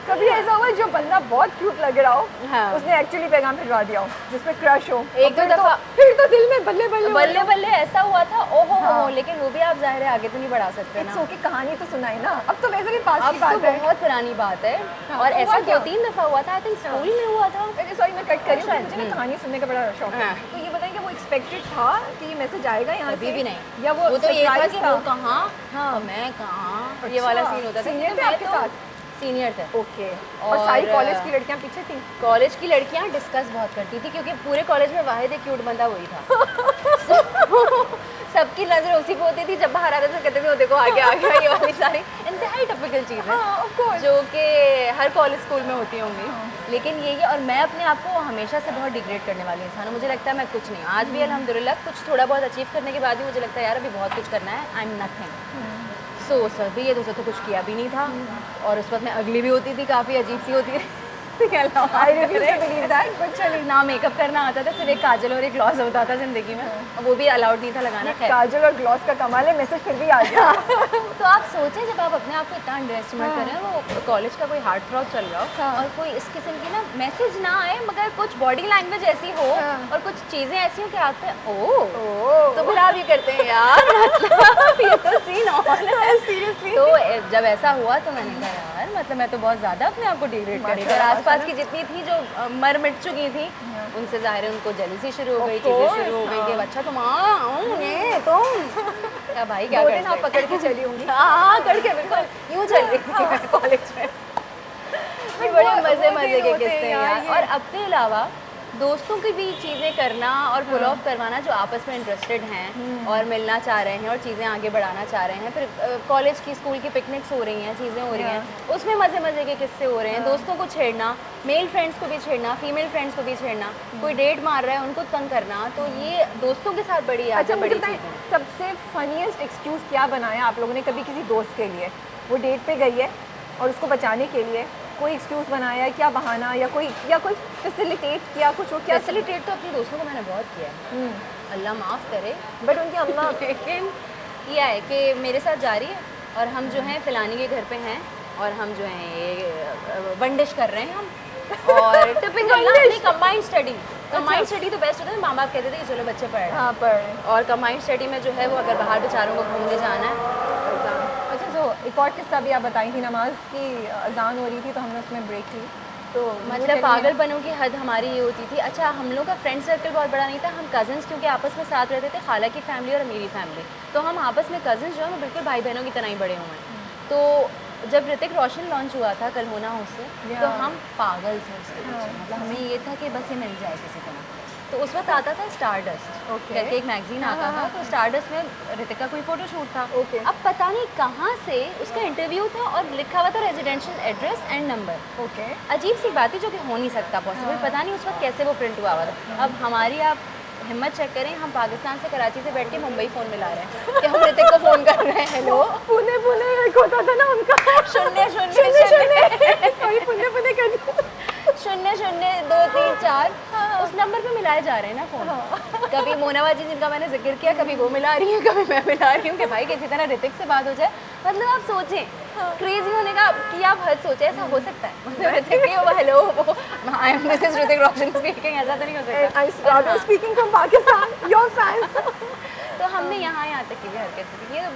A: कभी ऐसा हुआ जो बंदा बहुत क्यूट लग रहा हो,
B: हाँ।
A: उसने एक्चुअली पैगाम भिजवा दिया हो जिसमें क्रश हो,
B: एक दो दफा
A: फिर तो दिल में बल्ले बल्ले
B: बल्ले बल्ले ऐसा हुआ था, ओहो
A: हाँ।
B: हो, लेकिन वो भी आप जाहिर है आगे तो नहीं बढ़ा सकते ना।
A: सो की कहानी तो सुनाई ना, अब तो वैसे भी पास
B: अब
A: की
B: तो
A: बात है।
B: बहुत पुरानी बात है।
A: हाँ,
B: और
A: तो
B: ऐसा
A: हुआ क्या?
B: 2-3 दफा हुआ था, आई थिंक स्कूल में हुआ था।
A: अरे सॉरी मैं कट करी,
B: शायद,
A: मुझे ना कहानी सुनने का बड़ा शौक है।
B: हाँ।
A: तो ये बताएं कि वो एक्सपेक्टेड था कि ये मैसेज आएगा यहाँ
B: कभी
A: से
B: भी नहीं,
A: या वो
B: तो ये था
A: surprise
B: कि वो कहाँ,
A: हाँ।
B: और मैं कहाँ, ये
A: अच्छा,
B: वाला सीन होता था।
A: सीनियर थे
B: मैं
A: आपके
B: तो
A: साथ?
B: सीनियर थे।
A: ओके। और सारी कॉलेज की लड़कियां पीछे थी?
B: कॉलेज की लड़कियां डिस्कस बहुत करती थी क्योंकि पूरे कॉलेज में वाहिद एक क्यूट बंदा वही था। सबकी नजर उसी पे होती थी, जब बाहर आते थे कहते थे वो देखो आ गया, ये वाली सारी इंतहाई टिपिकल चीज़ है
A: हाँ, of course।
B: जो कि हर कॉलेज स्कूल में होती होंगी। लेकिन ये और मैं अपने आप को हमेशा से बहुत डिग्रेड करने वाली इंसान हूँ। मुझे लगता है मैं कुछ नहीं, आज भी अल्हम्दुलिल्लाह कुछ थोड़ा बहुत अचीव करने के बाद भी मुझे लगता है यार अभी बहुत कुछ करना है, I am nothing. So sir भी ये तो कुछ किया भी नहीं था, और उस वक्त मैं अगली भी होती थी, काफ़ी अजीब सी होती थी।
A: I refuse to believe that, but चलिए।
B: ना मेकअप करना आता था, सिर्फ एक काजल और एक ग्लॉस होता था ज़िंदगी में, और वो भी अलाउड नहीं था लगाना। खैर,
A: काजल और ग्लॉस का कमाल है, मैसेज फिर भी आ गया।
B: तो आप सोचें जब आप अपने आप को इतना अंडर एस्टिमेट कर रहे हैं, वो कॉलेज का कोई हार्ट थ्रॉब चल रहा हो
A: हाँ।
B: और कोई इस किस्म की ना मैसेज ना आए, मगर कुछ बॉडी लैंग्वेज ऐसी हो
A: हाँ।
B: और कुछ चीज़ें ऐसी हो कि आप पे ओह,
A: ओह,
B: तो फिर आप ये करते हैं यार मतलब ये तो सीन ऑन है
A: सीरियसली।
B: तो जब ऐसा हुआ तो मैंने कहा यार मतलब मैं तो बहुत ज़्यादा अपने आप को डिग्रेड करी, और आसपास की जितनी थी जो मर मिट चुकी थी उनसे ज़ाहिर है उनको जेलसी शुरू हो गई, चीज़ें शुरू हो गई कि अच्छा तुम तुम क्या भाई क्या
A: 2
B: कर
A: दिन आप
B: सकते?
A: पकड़ के चली होंगी।
B: हाँ करके बिल्कुल यूँ चल रही थी मैं कॉलेज में। ये बड़े मज़े मज़े के किस्से हैं यार। और अपने अलावा दोस्तों की भी चीज़ें करना और पुल ऑफ करवाना जो आपस में इंटरेस्टेड हैं और मिलना चाह रहे हैं और चीज़ें आगे बढ़ाना चाह रहे हैं। फिर कॉलेज की स्कूल की पिकनिक्स हो रही हैं, चीज़ें हो रही हैं, उसमें मज़े मज़े के किस्से हो रहे हैं। दोस्तों को छेड़ना, मेल फ्रेंड्स को भी छेड़ना, फीमेल फ्रेंड्स को भी छेड़ना, कोई डेट मार रहा है उनको तंग करना, तो ये दोस्तों के साथ बड़ी
A: अच्छा मुझे
B: बड़ी
A: बताएं,
B: चीज़ है।
A: सबसे फनीएस्ट एक्सक्यूज़ क्या बनाया आप लोगों ने कभी किसी दोस्त के लिए? वो डेट पे गई है और उसको बचाने के लिए कोई एक्सक्यूज़ बनाया है, क्या बहाना, या कोई फैसिलिटेट किया कुछ? वो क्या
B: फैसिलिटेट तो अपने दोस्तों को मैंने बहुत किया है, अल्लाह माफ़ करे,
A: बट उनकी अम्मा
B: लेकिन किया है कि मेरे साथ जा रही है और हम जो हैं फ़िलानी के घर पे हैं और हम जो हैं ये वनडिश कर रहे हैं हम, और टिपिकल कंबाइंड स्टडी तो बेस्ट होता है। माँ बाप कहते थे कि चलो बच्चे पढ़ रहे हैं,
A: हाँ पर
B: और कंबाइंड स्टडी में जो है वो अगर बाहर बेचारों को घूमने जाना है।
A: अच्छा तो एक और किस्सा भी आप बताई थी, नमाज की अजान हो रही थी तो हमने उसमें ब्रेक ली, तो
B: मतलब पागलपनों की हद हमारी ये होती थी। अच्छा हम लोग का फ्रेंड सर्कल बहुत बड़ा नहीं था, हम कज़न्स क्योंकि आपस में साथ रहते थे, खाला की फैमिली और मेरी फैमिली, तो हम आपस में कज़न्स जो है वो बिल्कुल भाई बहनों की तरह ही बड़े हुए हैं। तो जब ऋतिक रोशन लॉन्च हुआ था कलमोना हाउस से, तो हम पागल थे उसके पीछे, मतलब हमें ये था कि बस ये मिल जाए किसी तरह। तो उस वक्त आता था स्टारडस्ट करके एक मैगजीन आता था, तो स्टारडस्ट में ऋतिक का कोई फोटोशूट था। अब पता नहीं कहाँ से उसका इंटरव्यू था और लिखा हुआ था रेजिडेंशियल एड्रेस एंड नंबर। अजीब सी बात है जो कि हो नहीं सकता पॉसिबल, पता नहीं उस वक्त कैसे वो प्रिंट हुआ था। अब हमारी आप हिम्मत चेक करें, हम पाकिस्तान से कराची से बैठ के मुंबई फ़ोन मिला रहे हैं कि हम ऋतिक को फ़ोन कर रहे हैं, हेलो
A: पुणे एक होता था ना उनका,
B: शून्य शून्य शून्य
A: सॉरी पुणे कर
B: 00234 उस नंबर पे मिलाए जा रहे हैं ना फ़ोन। कभी मोनावा जी जिनका मैंने जिक्र किया, कभी वो मिला रही है, कभी मैं मिला रही हूँ कि भाई किसी तरह ऋतिक से बात हो जाए। मतलब आप सोचें क्रेजी होने का कि आप हद सोचें, ऐसा हो सकता है? मतलब ऋतिक की वो hello I am this is Hrithik Roshan speaking, ऐसा तो नहीं हो सकता।
A: I am speaking from Pakistan, your fan.
B: तो हमने यहाँ तक की भी हरकत की। ये तो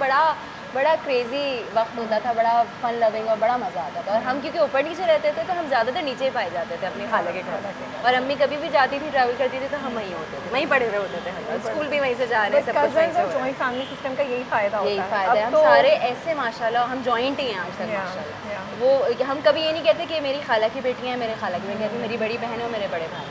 B: बड़ा क्रेजी वक्त होता था, बड़ा फन लविंग और बड़ा मज़ा आता था। और हम क्योंकि ऊपर नीचे रहते थे तो हम ज़्यादातर नीचे ही पाए जाते थे अपनी खाला के घर, और अम्मी कभी भी जाती थी ट्रैवल करती थी तो हम वहीं होते थे, वहीं पड़े हुए होते थे, हम स्कूल भी वहीं से जा रहे हैं, सब कुछ वहीं से हो रहा है।
A: जॉइंट फैमिली सिस्टम का यही फ़ायदा होता है।
B: यही फ़ायदा है, हम सारे ऐसे माशाल्लाह हम जॉइंट ही हैं आज तक माशाल्लाह। वो हम कभी ये नहीं कहते कि मेरी खाला की बेटियाँ हैं, मेरे खाला की, मैं कहती मेरी बड़ी बहन है और मेरे बड़े भाई।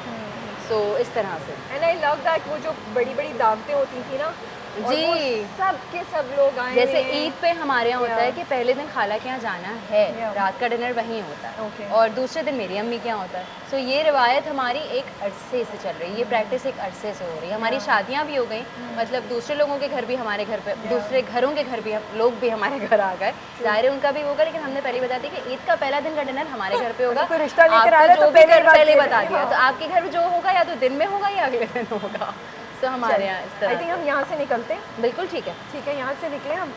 B: सो इस तरह से
A: एंड आई लव दैट वो जो बड़ी बड़ी दावतें होती थी ना, और वो
B: जी।
A: सब के सब लोग आए
B: जैसे
A: हुए हैं।
B: ईद पे हमारे यहाँ होता है
A: Yeah.
B: कि पहले दिन खाला के यहाँ जाना है,
A: Yeah.
B: रात का डिनर वहीं होता है
A: Okay.
B: और दूसरे दिन मेरी अम्मी के यहाँ होता है। सो ये रिवायत हमारी एक अरसे से चल रही है, ये प्रैक्टिस एक अरसे से हो रही है। हमारी
A: Yeah.
B: शादियाँ भी हो गई, मतलब दूसरे लोगों के घर भी हमारे घर पे, दूसरे घरों के घर भी लोग भी हमारे घर आ गए, ज़ाहिर है उनका भी होगा, लेकिन हमने पहले बता दिया कि ईद का पहला दिन का डिनर हमारे घर पे होगा।
A: कोई रिश्ता लेकर आ
B: आपको
A: रहा है
B: जो
A: तो
B: भी
A: पहले
B: घर
A: बात
B: पहले
A: कर
B: बता
A: देंगे,
B: दिया,
A: हाँ।
B: तो आपके घर में जो होगा या तो दिन में होगा या अगले दिन होगा। सो हमारे यहाँ इस
A: आई थिंक
B: तरह
A: हम यहाँ से निकलते हैं।
B: बिल्कुल ठीक है।
A: ठीक है, यहाँ से निकले हम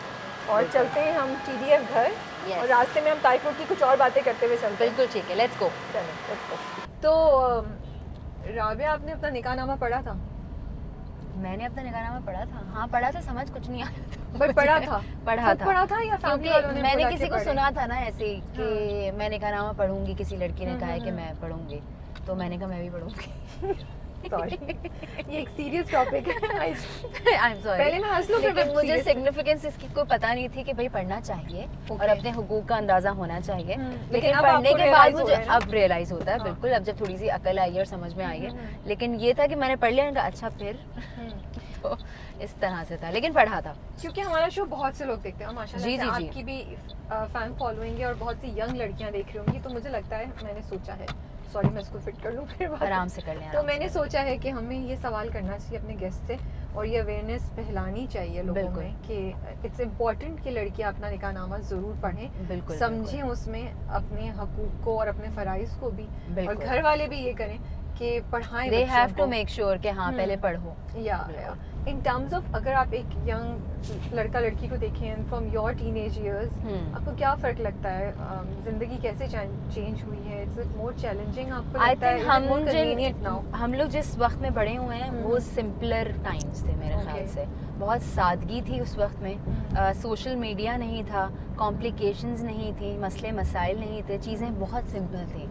A: और चलते हैं हम TDF घर।
B: Yes.
A: और रास्ते में हम ताईपुर की कुछ और बातें करते हुए चलते हैं।
B: बिल्कुल ठीक है, लेट्स गो।
A: चलो, let's go। तो राबिया, आपने अपना निकाहनामा पढ़ा था?
B: मैंने अपना निकाहनामा पढ़ा था, हाँ पढ़ा था, समझ कुछ नहीं आया था।
A: बट पढ़ा था?
B: पढ़ा
A: खुद
B: था।
A: पढ़ा था या फैमिली वालों
B: क्योंकि
A: ने
B: मैंने
A: बोला
B: किसी
A: कि
B: को
A: पढ़े?
B: सुना था ना ऐसे ही कि मैं निकाहनामा पढ़ूंगी, किसी लड़की ने कहा है कि मैं पढ़ूंगी, तो मैंने कहा मैं भी पढ़ूंगी।
A: सॉरी, ये एक सीरियस टॉपिक है।
B: I am sorry.
A: पहले मैं हंस लूं, फिर
B: लेकिन
A: मैं
B: मुझे
A: serious-
B: सिग्निफिकेंस इसकी कोई पता नहीं थी कि भाई पढ़ना चाहिए और अपने हुकूक का अंदाजा होना चाहिए।
A: लेकिन
B: लेकिन
A: अब
B: पढ़ने
A: आपको
B: के बाद
A: realize हो
B: मुझे
A: रहा है ना?
B: अब रियलाइज होता है,
A: हाँ।
B: बिल्कुल, अब जब थोड़ी सी अकल आई है और समझ में आई है। लेकिन ये था कि मैंने पढ़ लिया, मैंने कहा अच्छा फिर तो इस तरह से था, लेकिन पढ़ा था।
A: क्योंकि हमारा शो बहुत से लोग देखते हैं माशाल्लाह
B: जी,
A: से,
B: जी, जी।
A: आपकी भी फैन फॉलोइंग है और बहुत सी यंग लड़कियां देख रही होंगी, तो मुझे लगता है, मैंने सोचा है, सॉरी मैं इसको फिट कर लूँ फिर बात।
B: आराम से कर लें,
A: तो
B: आराम से
A: मैंने
B: कर लें।
A: सोचा है कि हमें ये सवाल करना चाहिए अपने गेस्ट से और ये अवेयरनेस फैलानी चाहिए लोगों
B: बिल्कुल।
A: में कि इट्स इम्पोर्टेंट कि लड़कियां अपना निकाहनामा ज़रूर पढ़ें,
B: बिल्कुल
A: समझें उसमें अपने हकूक़ को और अपने फ़राइज़ को भी, और
B: बिल्कुल।
A: घर वाले भी ये करें कि पढ़ाएं
B: दे
A: बच्चों
B: हैव टू
A: को।
B: मेक श्योर कि हाँ पहले पढ़ो।
A: या इन टर्म्स ऑफ, अगर आप एक यंग लड़का लड़की को देखें फ्रॉम योर टीनेज इयर्स, आपको क्या फ़र्क लगता है? ज़िंदगी कैसे चेंज हुई है? इट्स मोर चैलेंजिंग आपको
B: आई
A: लगता है?
B: Think
A: Is it more convenient now?
B: हम लोग जिस वक्त में बड़े हुए हैं वो सिंपलर टाइम्स थे मेरे ख्याल
A: Okay.
B: से। बहुत सादगी थी उस वक्त में, सोशल मीडिया नहीं था, कॉम्प्लिकेशंस नहीं थी, मसले मसाइल नहीं थे, चीज़ें बहुत सिंपल थी,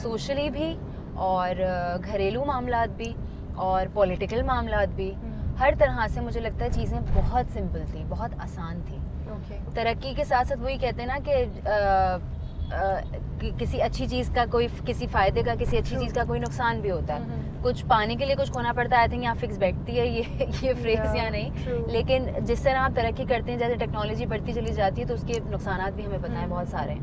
B: सोशली भी और घरेलू मामलात भी और पॉलिटिकल मामलात भी, हर तरह से मुझे लगता है चीज़ें बहुत सिंपल थी, बहुत आसान थी।
A: Okay.
B: तरक्की के साथ साथ वही कहते हैं ना कि किसी अच्छी चीज़ का कोई, किसी फ़ायदे का किसी अच्छी चीज़ का कोई नुकसान भी होता है। कुछ पाने के लिए कुछ खोना पड़ता है। आई थिंक यहाँ फिक्स बैठती है ये फ्रेज
A: Yeah,
B: या नहीं,
A: true.
B: लेकिन जिस तरह आप तरक्की करते हैं, जैसे टेक्नोलॉजी बढ़ती चली जाती है, तो उसके नुकसानात भी हमें पता है बहुत सारे।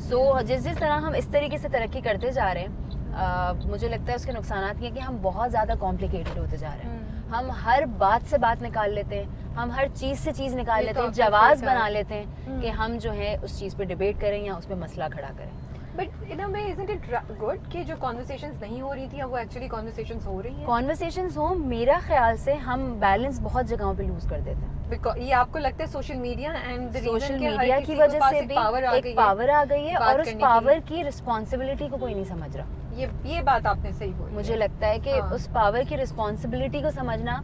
B: सो जिस तरह हम इस तरीके से तरक्की करते जा रहे हैं, मुझे लगता है उसके नुकसानात ये हैं कि हम बहुत ज़्यादा कॉम्प्लिकेटेड होते जा रहे हैं। हम हर बात से बात निकाल लेते हैं, हम हर चीज़ से चीज़ निकाल
A: ये
B: लेते
A: तो
B: हैं,
A: आपका
B: जवाब
A: फर्क है।
B: बना लेते हैं कि हम जो है उस चीज़ पे डिबेट करें या उस पे मसला खड़ा करें।
A: But in a way, isn't it good कि जो conversations नहीं हो रही थी अब वो actually conversations हो रही हैं?
B: कॉन्वर्सेशंस हो, मेरा ख्याल से हम बैलेंस बहुत जगहों पे लूज कर देते हैं।
A: Because ये आपको लगता है social media and the
B: social
A: reason कि हर
B: मीडिया
A: किसी
B: की
A: के
B: वजह
A: पास
B: से
A: एक
B: भी
A: पावर आ गई
B: एक पावर आ गई है
A: बात
B: और उस
A: करने की।
B: पावर की रिस्पॉन्सिबिलिटी को कोई नहीं समझ रहा।
A: ये बात आपने सही बोली।
B: मुझे लगता है कि
A: हाँ।
B: उस पावर की रिस्पॉन्सिबिलिटी को समझना,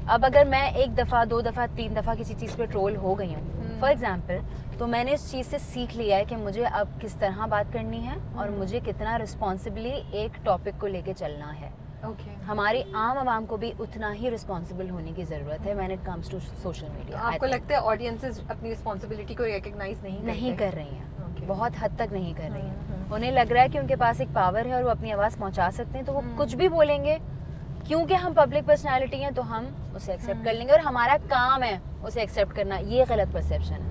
B: अब अगर मैं एक दफ़ा, दो दफ़ा, तीन दफ़ा किसी चीज़ पे ट्रोल हो गई हूँ फॉर एग्जाम्पल, तो मैंने इस चीज़ से सीख लिया है कि मुझे अब किस तरह बात करनी है और मुझे कितना रिस्पॉन्सिबली एक टॉपिक को लेके चलना है।
A: Okay.
B: हमारी आम आवाम को भी उतना ही रिस्पॉन्सिबल होने की ज़रूरत है when it comes to social media.
A: आपको लगता है ऑडियंसेस अपनी रिस्पॉन्सिबिलिटी को रिकॉग्नाइज
B: नहीं कर रही हैं,
A: Okay.
B: बहुत हद तक नहीं कर रही हैं। उन्हें लग रहा है कि उनके पास एक पावर है और वो अपनी आवाज़ पहुंचा सकते हैं, तो वो कुछ भी बोलेंगे, क्योंकि हम पब्लिक पर्सनालिटी हैं तो हम उसे एक्सेप्ट कर लेंगे और हमारा काम है उसे एक्सेप्ट करना। ये गलत परसेप्शन है।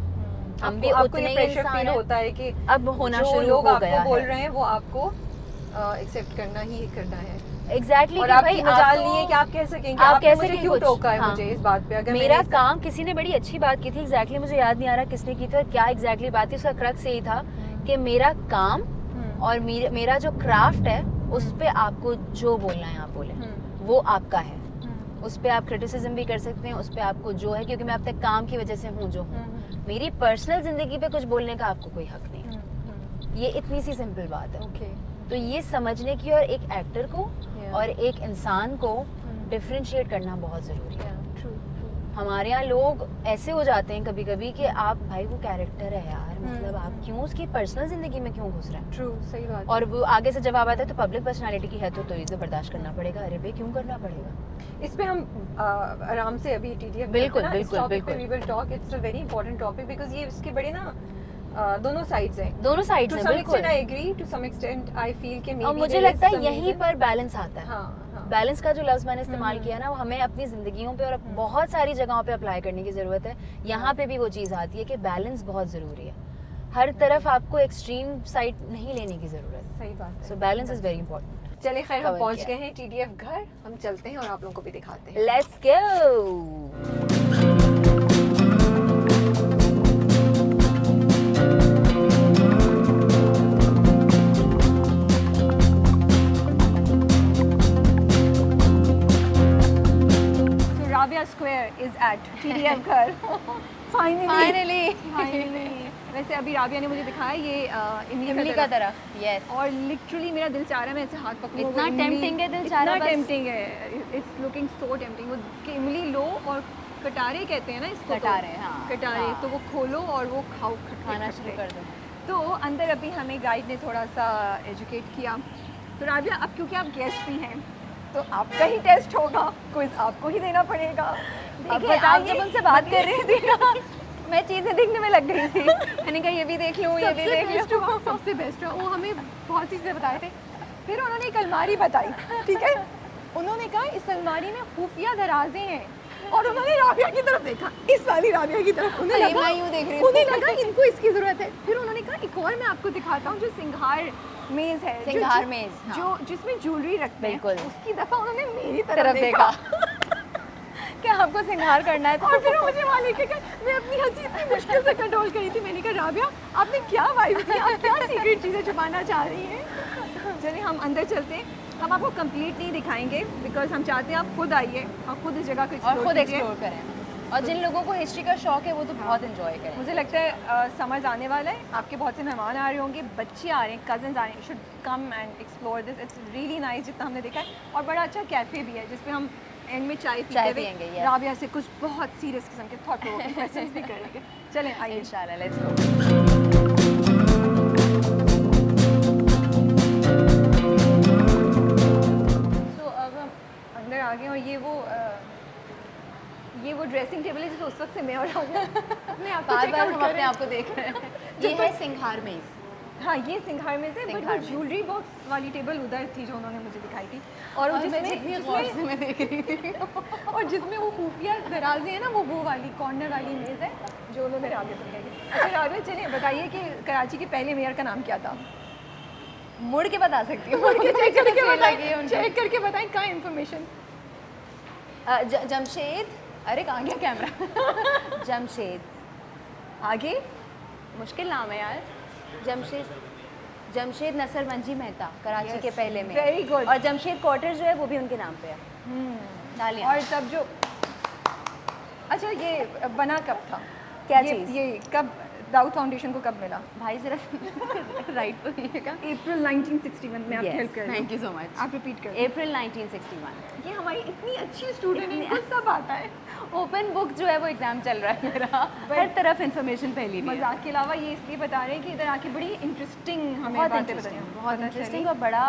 B: हम भी उतने ही
A: प्रेशर
B: इंसान
A: फील
B: हैं।
A: होता है कि
B: अब होना
A: जो
B: शुरू
A: लोग
B: हो
A: आपको
B: गया
A: बोल
B: है।
A: रहे हैं वो आपको एक्सेप्ट करना ही करना है।
B: एग्जैक्टली
A: और आपकी मजाल नहीं है कि आप कह सकें कि
B: आप
A: आपने
B: कैसे
A: मुझे
B: कि
A: क्यों
B: कुछ-
A: टोका है
B: हाँ।
A: मुझे इस बात पे। अगर
B: मेरा
A: मैंने इस-
B: काम, किसी ने बड़ी अच्छी बात की थी, एग्जैक्टली मुझे याद नहीं आ रहा किसने की थी और क्या एग्जैक्टली बात थी, उसका क्रक्स यही था कि मेरा काम और मेरा जो क्राफ्ट है उस पे आपको जो बोलना है आप बोले, वो आपका है। उस पे आप क्रिटिसिज्म भी कर सकते हैं, उस पे आपको जो है, क्योंकि मैं अपने काम की वजह से हूँ जो हूँ। मेरी पर्सनल जिंदगी पे कुछ बोलने का आपको कोई हक नहीं है। ये इतनी सी सिंपल बात है।
A: ओके।
B: तो ये समझने की और एक एक्टर को और एक इंसान को डिफरेंशिएट करना बहुत ज़रूरी है। हमारे यहाँ लोग ऐसे हो जाते हैं कभी कभी कि आप, भाई वो कैरेक्टर है यार, मतलब आप क्यों उसकी पर्सनल जिंदगी में क्यों घुस रहे हैं।
A: ट्रू, सही बात।
B: और वो आगे से जवाब आता है तो पब्लिक पर्सनालिटी की है तो ये तो बर्दाश्त करना पड़ेगा। अरे भाई क्यों करना पड़ेगा।
A: इस पे हम आराम से अभी टीडीएफ
B: बिल्कुल, बिल्कुल, बिल्कुल।
A: We will talk. It's a very important topic because ये इसके बड़े ना दोनों साइड्स हैं।
B: दोनों साइड्स
A: टू
B: हैं,
A: सम
B: बिल्कुल।
A: Extent I agree, to some extent I feel कि
B: और
A: मेबी
B: मुझे लगता है यहीं पर बैलेंस आता है।
A: हाँ,
B: बैलेंस का जो लफ्ज़ मैंने इस्तेमाल किया ना, वो हमें अपनी ज़िंदगियों पे और बहुत सारी जगहों पे अप्लाई करने की ज़रूरत है। यहाँ पे भी वो चीज़ आती है कि बैलेंस बहुत ज़रूरी है। हर तरफ आपको एक्सट्रीम साइड नहीं लेने की ज़रूरत है।
A: सही बात है।
B: So balance is very important.
A: चलिए खैर, हम
B: cover
A: पहुंच
B: किया।
A: गए हैं TDF घर, हम चलते हैं और आप लोगों को भी दिखाते हैं।
B: Let's go.
A: So Rabia Square is at TDF घर। फाइनली। वैसे अभी राबिया ने मुझे दिखाया ये
B: इमली का तरफ, यस।
A: और लिटरली मेरा दिल चाह रहा है मैं ऐसे हाथ पकड़ूं।
B: इतना tempting है, दिल चाह रहा है
A: इतना
B: बस।
A: टेम्पटिंग है, इट्स लुकिंग सो टेम्पटिंग। वो कि इमली लो और कटारे कहते हैं ना इसको,
B: कटारे, हाँ,
A: कटारे,
B: हाँ।
A: तो वो खोलो और वो खाओ,
B: खाना शुरू कर दो।
A: तो अंदर अभी हमें गाइड ने थोड़ा सा एजुकेट किया। तो राबिया, अब क्योंकि आप गेस्ट भी हैं तो आपका ही टेस्ट होगा, क्विज आपको ही देना पड़ेगा।
B: देखिए, आप जब उनसे बात कर रही थी ना, मैं चीज़ें देखने में लग गई थी। मैंने कहा ये भी देख लूँ, ये भी देख लूँ।
A: सबसे बेस्ट वो हमें बहुत चीज़ें बताए थे। फिर उन्होंने एक अलमारी बताई, ठीक है। उन्होंने कहा इस अलमारी में खुफिया दराजें हैं, और उन्होंने राबिया की तरफ देखा, इस वाली राबिया की तरफ। उन्हें
B: अरे,
A: लगा,
B: मैं यूँ देख रही थी।
A: उन्हें लगा इनको इसकी ज़रूरत है। फिर उन्होंने कहा एक और मैं आपको दिखाता हूँ जो सिंघार मेज़ है,
B: सिंघार मेज़, हाँ।
A: जो जिसमें ज्वेलरी रखते हैं,
B: बिल्कुल।
A: उसकी दफ़ा उन्होंने मेरी तरफ
B: देखा। क्या आपको सिंगार करना है?
A: और फिर मुझे वहाँ लेके गए। मैं अपनी हंसी इतनी मुश्किल से कंट्रोल करी थी। मैंने कहा राबिया, आपने क्या वाइब की, आप क्या सीक्रेट चीज़ें छुपाना चाह रही हैं? चलिए हम अंदर चलते हैं। हम आपको कंप्लीट नहीं दिखाएंगे बिकॉज हम चाहते हैं आप खुद आइए और खुद इस जगह को
B: और खुद
A: कीजिए।
B: एक्सप्लोर करें। और जिन लोगों को हिस्ट्री का शौक है वो तो बहुत एंजॉय करें।
A: मुझे लगता है समझ आने वाला है, आपके बहुत से मेहमान आ रहे होंगे, बच्चे आ रहे हैं, कजन्स आ रहे हैं। Should come and explore this, it's really nice जितना हमने देखा है। और बड़ा अच्छा कैफ़े भी है जिसपे हम एंड में चाय
B: पियेंगे, yes।
A: राबिया से कुछ बहुत सीरियस किस्म के थॉट प्रोवोकिंग क्वेश्चंस भी करेंगे। चलें आइए
B: इंशाल्लाह, लेट्स गो।
A: तो अब हम अंदर आ गए और ये वो ड्रेसिंग टेबल है जिस उस वक्त से मैं और अपने आप को
B: बार
A: check
B: बार
A: out
B: हम
A: कर
B: अपने
A: रहे हैं।
B: आप को देख रहे हैं। ये है सिंघार मेज़।
A: हाँ, ये सिंघार में से, बट वो
B: सिंघार में।
A: ज्वेलरी बॉक्स वाली टेबल उधर थी जो उन्होंने मुझे दिखाई थी। और
B: मैं
A: जिसमें
B: जितनी गौर से मैं देख रही थी।
A: और जिसमें वो खुफिया दराजें हैं ना, वो वाली कॉर्नर वाली मेज़ है जो उन्होंने राबिया को दिखाई थी। अच्छा राबिया, चलिए बताइए कि कराची के पहले मेयर का नाम क्या था?
B: मुड़ के बता सकती हूँ।
A: मुड़ के चेक करके
B: लगी है
A: बताएं,
B: उनको।
A: चेक करके बताएं क्या इन्फॉर्मेशन।
B: जमशेद, अरे कहाँ गया कैमरा? जमशेद,
A: आगे
B: मुश्किल नाम है यार। जमशेद नसर मंजी मेहता, कराची
A: Yes,
B: के पहले में।
A: very good।
B: और जमशेद क्वार्टर जो है वो भी उनके नाम पे है। डालिए।
A: और तब जो, अच्छा ये बना कब था?
B: क्या
A: ये,
B: चीज़?
A: ये कब दाऊद फाउंडेशन को कब मिला?
B: भाई जरा राइट पर दिएगा।
A: अप्रैल 1961 में। आप हेल्प कर
B: थैंक यू सो मच।
A: आप रिपीट कर।
B: अप्रैल 1961।
A: ये हमारी इतनी अच्छी स्टूडेंट है, इनको सब आता है।
B: ओपन बुक जो है वो एग्जाम चल रहा है मेरा। हर तरफ इंफॉर्मेशन फैली हुई है।
A: मजाक के अलावा ये इसलिए बता रहे हैं कि इधर आके बड़ी इंटरेस्टिंग हमें
B: बहुत
A: बातें
B: इंटरेस्टिंग,
A: बताई।
B: बहुत
A: पता
B: इंटरेस्टिंग
A: चली।
B: और बड़ा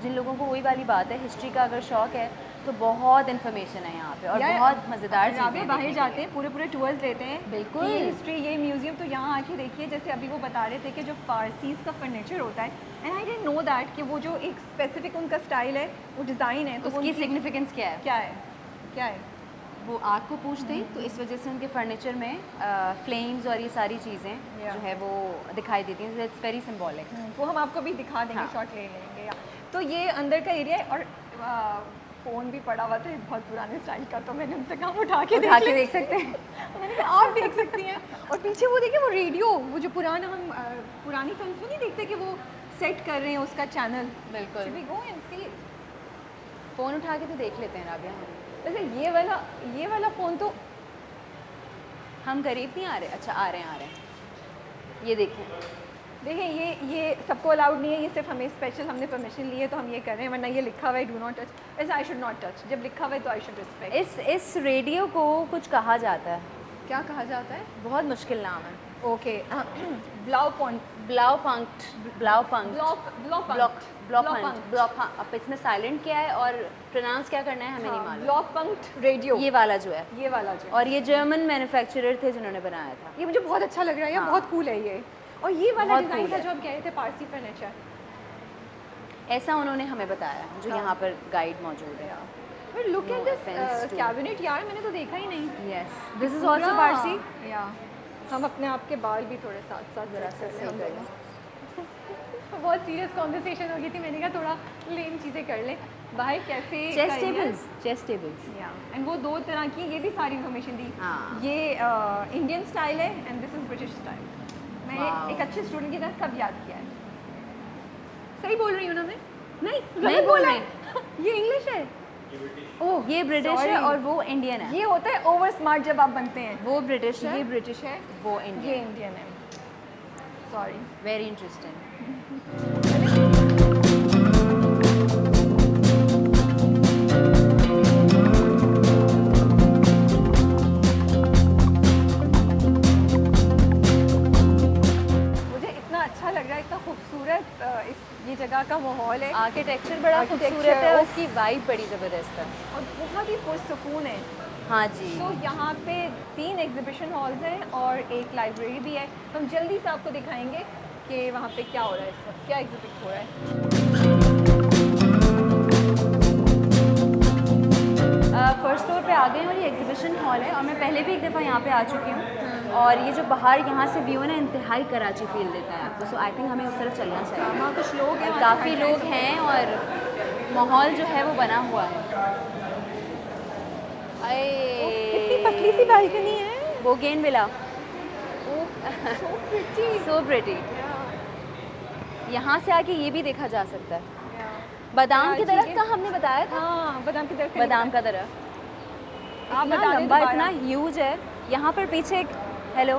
B: जिन लोगों को वही वाली बात है, हिस्ट्री का अगर शौक है तो बहुत इन्फॉर्मेशन है यहाँ पे और
A: यार,
B: बहुत मज़ेदार
A: राबिया
B: चीज़ें
A: बाहर
B: देखने
A: जाते
B: के
A: हैं, पूरे टूर्स लेते हैं।
B: बिल्कुल।
A: ये हिस्ट्री, ये म्यूजियम, तो यहाँ आके देखिए। जैसे अभी वो बता रहे थे कि जो पारसीज का फर्नीचर होता है, and I didn't know that कि वो जो एक स्पेसिफिक उनका स्टाइल है, वो डिज़ाइन है, तो
B: लिए। उसकी सिग्निफिकेंस क्या है?
A: क्या है?
B: वो आग को पूछते हैं तो इस वजह से उनके फर्नीचर में फ्लेम्स और ये सारी चीज़ें
A: Yeah.
B: जो है वो दिखाई देती हैं। It's very symbolic.
A: वो हम आपको भी दिखा देंगे,
B: हाँ।
A: शॉट ले लेंगे। तो ये अंदर का एरिया है और फ़ोन भी पड़ा हुआ था बहुत पुराने स्टाइल का, तो मैंने उनसे कहा उठा के
B: देख सकते हैं।
A: मैंने कहा आप देख सकती हैं। और पीछे वो देखिए, वो रेडियो, वो जो पुराना हम पुरानी फिल्म में नहीं देखते कि वो सेट कर रहे हैं उसका चैनल।
B: बिल्कुल।
A: Should we go and see?
B: Phone उठा के तो देख लेते हैं राबिया।
A: वैसे ये वाला फ़ोन तो
B: हम करीब नहीं आ रहे। अच्छा आ रहे हैं। ये देखें।
A: देखें, ये सबको अलाउड नहीं है, ये सिर्फ हमें स्पेशल, हमने परमिशन ली है तो हम ये कर रहे हैं, वरना ये लिखा हुआ है डू नॉट टच। वैसे आई शुड नॉट टच, जब लिखा हुआ है तो आई शुड रिस्पेक्ट।
B: इस रेडियो को कुछ कहा जाता है,
A: क्या कहा जाता है?
B: बहुत मुश्किल नाम है।
A: ओके, ब्लाउपॉन्ट,
B: अब इसमें साइलेंट क्या है और प्रोनाउंस क्या करना है हमें नहीं मालूम।
A: ब्लॉकपंक्ट रेडियो,
B: ये वाला जो है,
A: ये वाला जो,
B: और ये जर्मन मैन्युफैक्चरर थे जिन्होंने बनाया था।
A: ये मुझे बहुत अच्छा लग रहा है, ये
B: हाँ।
A: बहुत कूल है ये। और ये वाला
B: बहुत
A: डिज़ाइन
B: cool
A: था
B: है।
A: जो आप कह रहे थे, पारसी फर्नीचर।
B: ऐसा उन्होंने हमें बताया जो यहाँ पर गाइड मौजूद है।
A: But look at this cabinet यार, मैंने तो देखा ही नहीं।
B: Yes, this is also Parsi.
A: Yeah. हम अपने आप के बाल भी थोड़े साथ साथ जरा से
B: सही कर लें।
A: बहुत सीरियस कॉन्वर्सेशन हो गई थी, मैंने कहा थोड़ा लेम चीज़ें कर ले। बाहर कैफे
B: चेस टेबल्स
A: एंड वो 2 तरह की, ये भी सारी इन्फॉर्मेशन दी।
B: हाँ।
A: ये इंडियन स्टाइल है and this is British style. मैंने एक अच्छे स्टूडेंट की तरह सब याद किया है। सही बोल रही हूँ ना मैं? नहीं
B: बोल रही।
A: ये इंग्लिश है।
B: ओह, ये ब्रिटिश है और वो इंडियन है।
A: ये होता है ओवर स्मार्ट जब आप बनते हैं।
B: वो ब्रिटिश है,
A: ये ब्रिटिश है,
B: वो
A: ये
B: इंडियन।
A: इंडियन है। सॉरी।
B: Very interesting.
A: मुझे इतना अच्छा लग रहा है, इतना खूबसूरत ये जगह का माहौल है।
B: आर्किटेक्चर बड़ा खूबसूरत है, उसकी वाइब बड़ी ज़बरदस्त है
A: और बहुत ही पुरसुकून है।
B: हाँ जी।
A: तो यहाँ पे 3 एग्जीबिशन हॉल्स हैं और एक लाइब्रेरी भी है। हम जल्दी से आपको दिखाएंगे कि वहाँ पे क्या हो रहा है, इस वक्त क्या एग्जिबिट हो रहा है।
B: फर्स्ट फ्लोर पे आ गए हैं और ये एग्जीबिशन हॉल है और मैं पहले भी एक दफ़ा यहाँ पे आ चुकी हूँ और ये जो बाहर यहाँ से व्यू है ना, इंतहाई कराची फील देता है आपको। सो आई थिंक हमें उस तरफ चलना चाहिए।
A: वहाँ कुछ लोग हैं,
B: काफ़ी लोग हैं और माहौल जो है वो बना हुआ है।
A: कितनी पतली सी बालकनी है।
B: Bougainvillea, so pretty. यहाँ से आके ये भी देखा जा सकता है। बादाम के दरख्त का हमने बताया था।
A: हाँ, बादाम के दरख्त।
B: बादाम का दरख्त
A: आप
B: इतना
A: बता दें
B: लंबा,
A: दोबारा।
B: इतना ह्यूज है। यहाँ पर पीछे एक हेलो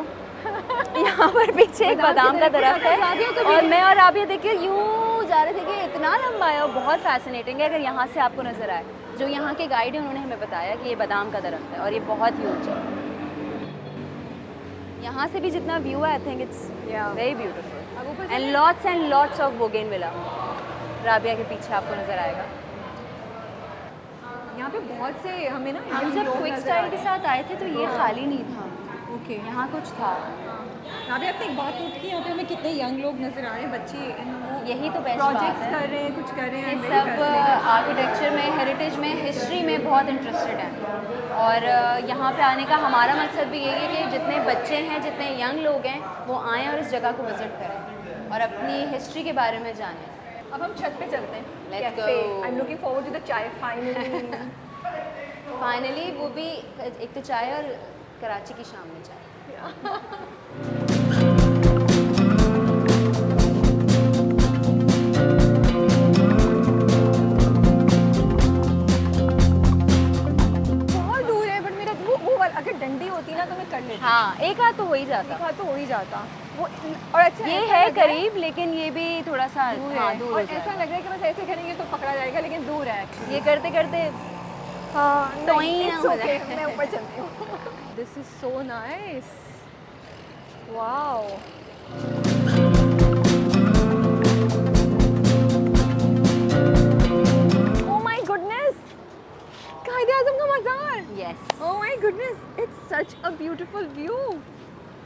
B: यहाँ पर पीछे एक बादाम का दरख्त है और मैं और आप ये देखिए यूँ जा रहे थे कि इतना लंबा है और बहुत फैसिनेटिंग है। अगर यहाँ से आपको नज़र आए, जो यहाँ के गाइड हैं उन्होंने हमें बताया कि ये बादाम का दरख्त है और ये बहुत ह्यूज है। यहाँ से भी जितना व्यू है, I think it's very beautiful and lots of bougainvillea. Rabia के पीछे आपको नज़र आएगा।
A: यहाँ पे बहुत से हमें ना
B: हम जब क्विक स्टाइल के साथ आए थे तो ये खाली नहीं था।
A: ओके,
B: यहाँ कुछ था।
A: यहाँ पे आपने एक बात नोट की, यहाँ पे हमें कितने यंग लोग नजर आ रहे हैं, बच्चे
B: यही तो बेस्ट बात
A: प्रोजेक्ट्स
B: है।
A: कर रहे हैं, कुछ कर रहे हैं।
B: ये सब आर्किटेक्चर में, हेरिटेज में, हिस्ट्री में बहुत इंटरेस्टेड हैं और यहाँ पे आने का हमारा मकसद भी यही है कि जितने बच्चे हैं, जितने यंग लोग हैं, वो आएँ और इस जगह को विज़िट करें और अपनी हिस्ट्री के बारे में जानें।
A: अब हम छत पे चलते हैं।
B: Let's
A: cafe.
B: go.
A: I am looking forward to the chai
B: finally वो भी एक तो चाय और कराची की शाम में चाय।
A: बहुत दूर है, बट मेरा वो वाला अगर डंडी होती ना तो मैं कर लेती।
B: हाँ, एक हाथ तो हो ही जाता।
A: हाँ, तो हो ही जाता वो। और अच्छा
B: ये
A: ऐसा
B: है
A: लग रहा
B: करीब, लेकिन ये भी थोड़ा सा
A: दूर
B: हाँ,
A: है।
B: दूर
A: और
B: हो
A: ऐसा
B: जाएगा।
A: लग रहा है कि बस ऐसे करेंगे तो पकड़ा जाएगा, लेकिन दूर है actually।
B: ये करते करते
A: हाँ,
B: टोई ना हो
A: ओके,
B: जाए।
A: मैं ऊपर चलती हूँ। This is so nice, wow. Oh my goodness, Quaid e Azam का मज़ार।
B: Yes,
A: oh my goodness, it's such a beautiful view.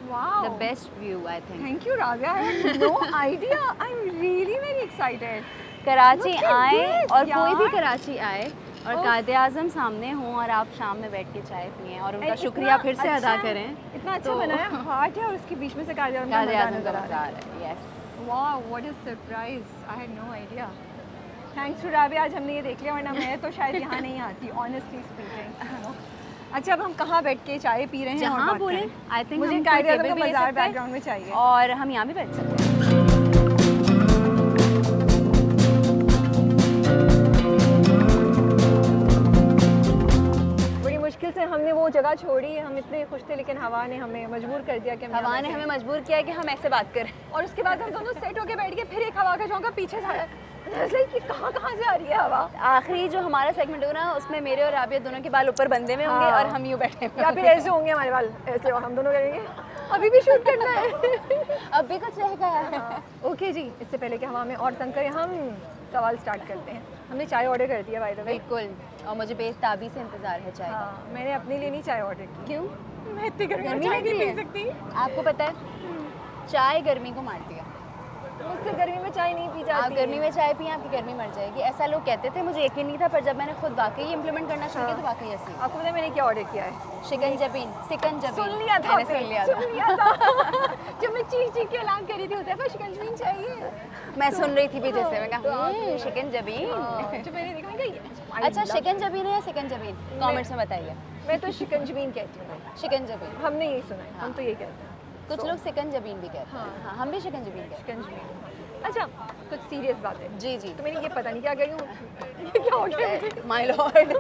A: Wow,
B: the best view I think.
A: Thank you Rabia, I had no idea. I am really very excited.
B: Karachi
A: Look at
B: आए
A: this,
B: और कोई भी
A: यार।
B: कराची आए और
A: ओह।
B: कायदे आज़म सामने हों और आप शाम में बैठ के चाय पिएं और उनका
A: इतना
B: शुक्रिया फिर से अदा
A: अच्छा-
B: करें।
A: इतना अच्छा
B: तो-
A: बनाया, हार्ट है और उसके बीच में से कायदे आज़म
B: कायदे आज़म
A: नज़र
B: का
A: आ रहा है।
B: मज़ार है। Yes,
A: wow, what a surprise, I had no idea. Thanks to Rabia, आज हमने ये देख लिया, वरना मैं तो शायद यहाँ नहीं आती, ऑनेस्टली स्पीकिंग। अच्छा, अब हम कहाँ बैठ के चाय पी रहे हैं? और
B: जहाँ
A: बात
B: बोले।
A: करें?
B: आई थिंक
A: मुझे
B: हम
A: कायदे
B: कोई
A: आज़म का
B: टेबल भी ले
A: मज़ार
B: सकते हैं
A: बैकग्राउंड में चाहिए।
B: और हम यहाँ भी बैठ सकते हैं।
A: बड़ी मुश्किल से हमने वो जगह छोड़ी, हम इतने खुश थे, लेकिन हवा ने हमें मजबूर कर दिया कि हम
B: हवा
A: यहाँ
B: ने
A: बैठे।
B: हमें मजबूर किया है कि हम ऐसे बात करें।
A: और उसके बाद हम दोनों सेट होके बैठ गए, फिर एक हवा का झोंका पीछे से आया। कि कहाँ से आ रही है हवा।
B: आखिरी जो हमारा सेगमेंट होगा ना, उसमें मेरे और राबिया दोनों के बाल ऊपर बंधे हुए होंगे
A: हाँ।
B: और हम यूँ बैठे
A: या फिर ऐसे होंगे हमारे बाल, ऐसे हो, हम दोनों करेंगे। अभी भी शूट करना है।
B: अब भी कुछ रह गया।
A: ओके जी, इससे पहले कि हवा में और तंग करें, हम सवाल स्टार्ट करते हैं। हमने चाय ऑर्डर कर दिया बाय द वे।
B: बिल्कुल, और मुझे बेताबी से इंतज़ार है चाय का।
A: हाँ, मैंने अपने लिए नहीं चाय ऑर्डर की।
B: क्यों?
A: मैं इतनी गर्मी में
B: गर्मी
A: चाय
B: लग
A: नहीं
B: रही
A: पी
B: है?
A: सकती।
B: आपको पता है, चाय गर्मी को मारती है।
A: मुझसे गर्मी में चाय नहीं पी
B: आप
A: जाती।
B: गर्मी में चाय पिए आपकी गर्मी मर जाएगी, ऐसा लोग कहते थे, मुझे यकीन नहीं था, पर जब मैंने खुद वाकई इम्प्लीमेंट करना शुरू किया तो वाकई ऐसे ही।
A: आपको पता है मैंने क्या ऑर्डर किया है?
B: शिकंजबीन, सिकंजबीन
A: सुन लिया था
B: मैंने सुन लिया था।
A: सुन लिया था जब मैं चीख के ऐलान कर रही थी उसे शिकंजबीन चाहिए,
B: मैं सुन रही थी पीछे से, मैं
A: तो
B: कहा
A: आप-
B: शिकंजबीन।
A: जब मैंने देखा मैं कहा
B: अच्छा शिकंजबीन है या सिकंजबीन, कमेंट्स में बताइए।
A: मैं तो शिकंजबीन कहती हूँ,
B: शिकंजबीन,
A: हमने यही सुना है, हम तो ये कहते हैं
B: कुछ लोग सिकंजबीन भी कहते हैं।
A: हाँ।
B: हाँ, हम भी शिकंजबीन कहते
A: शिकंजबीन। अच्छा कुछ सीरियस बात है,
B: हैं। जी जी,
A: तो मैंने ये पता नहीं क्या करी हूँ ये क्या हो गया मुझे?
B: माय लॉर्ड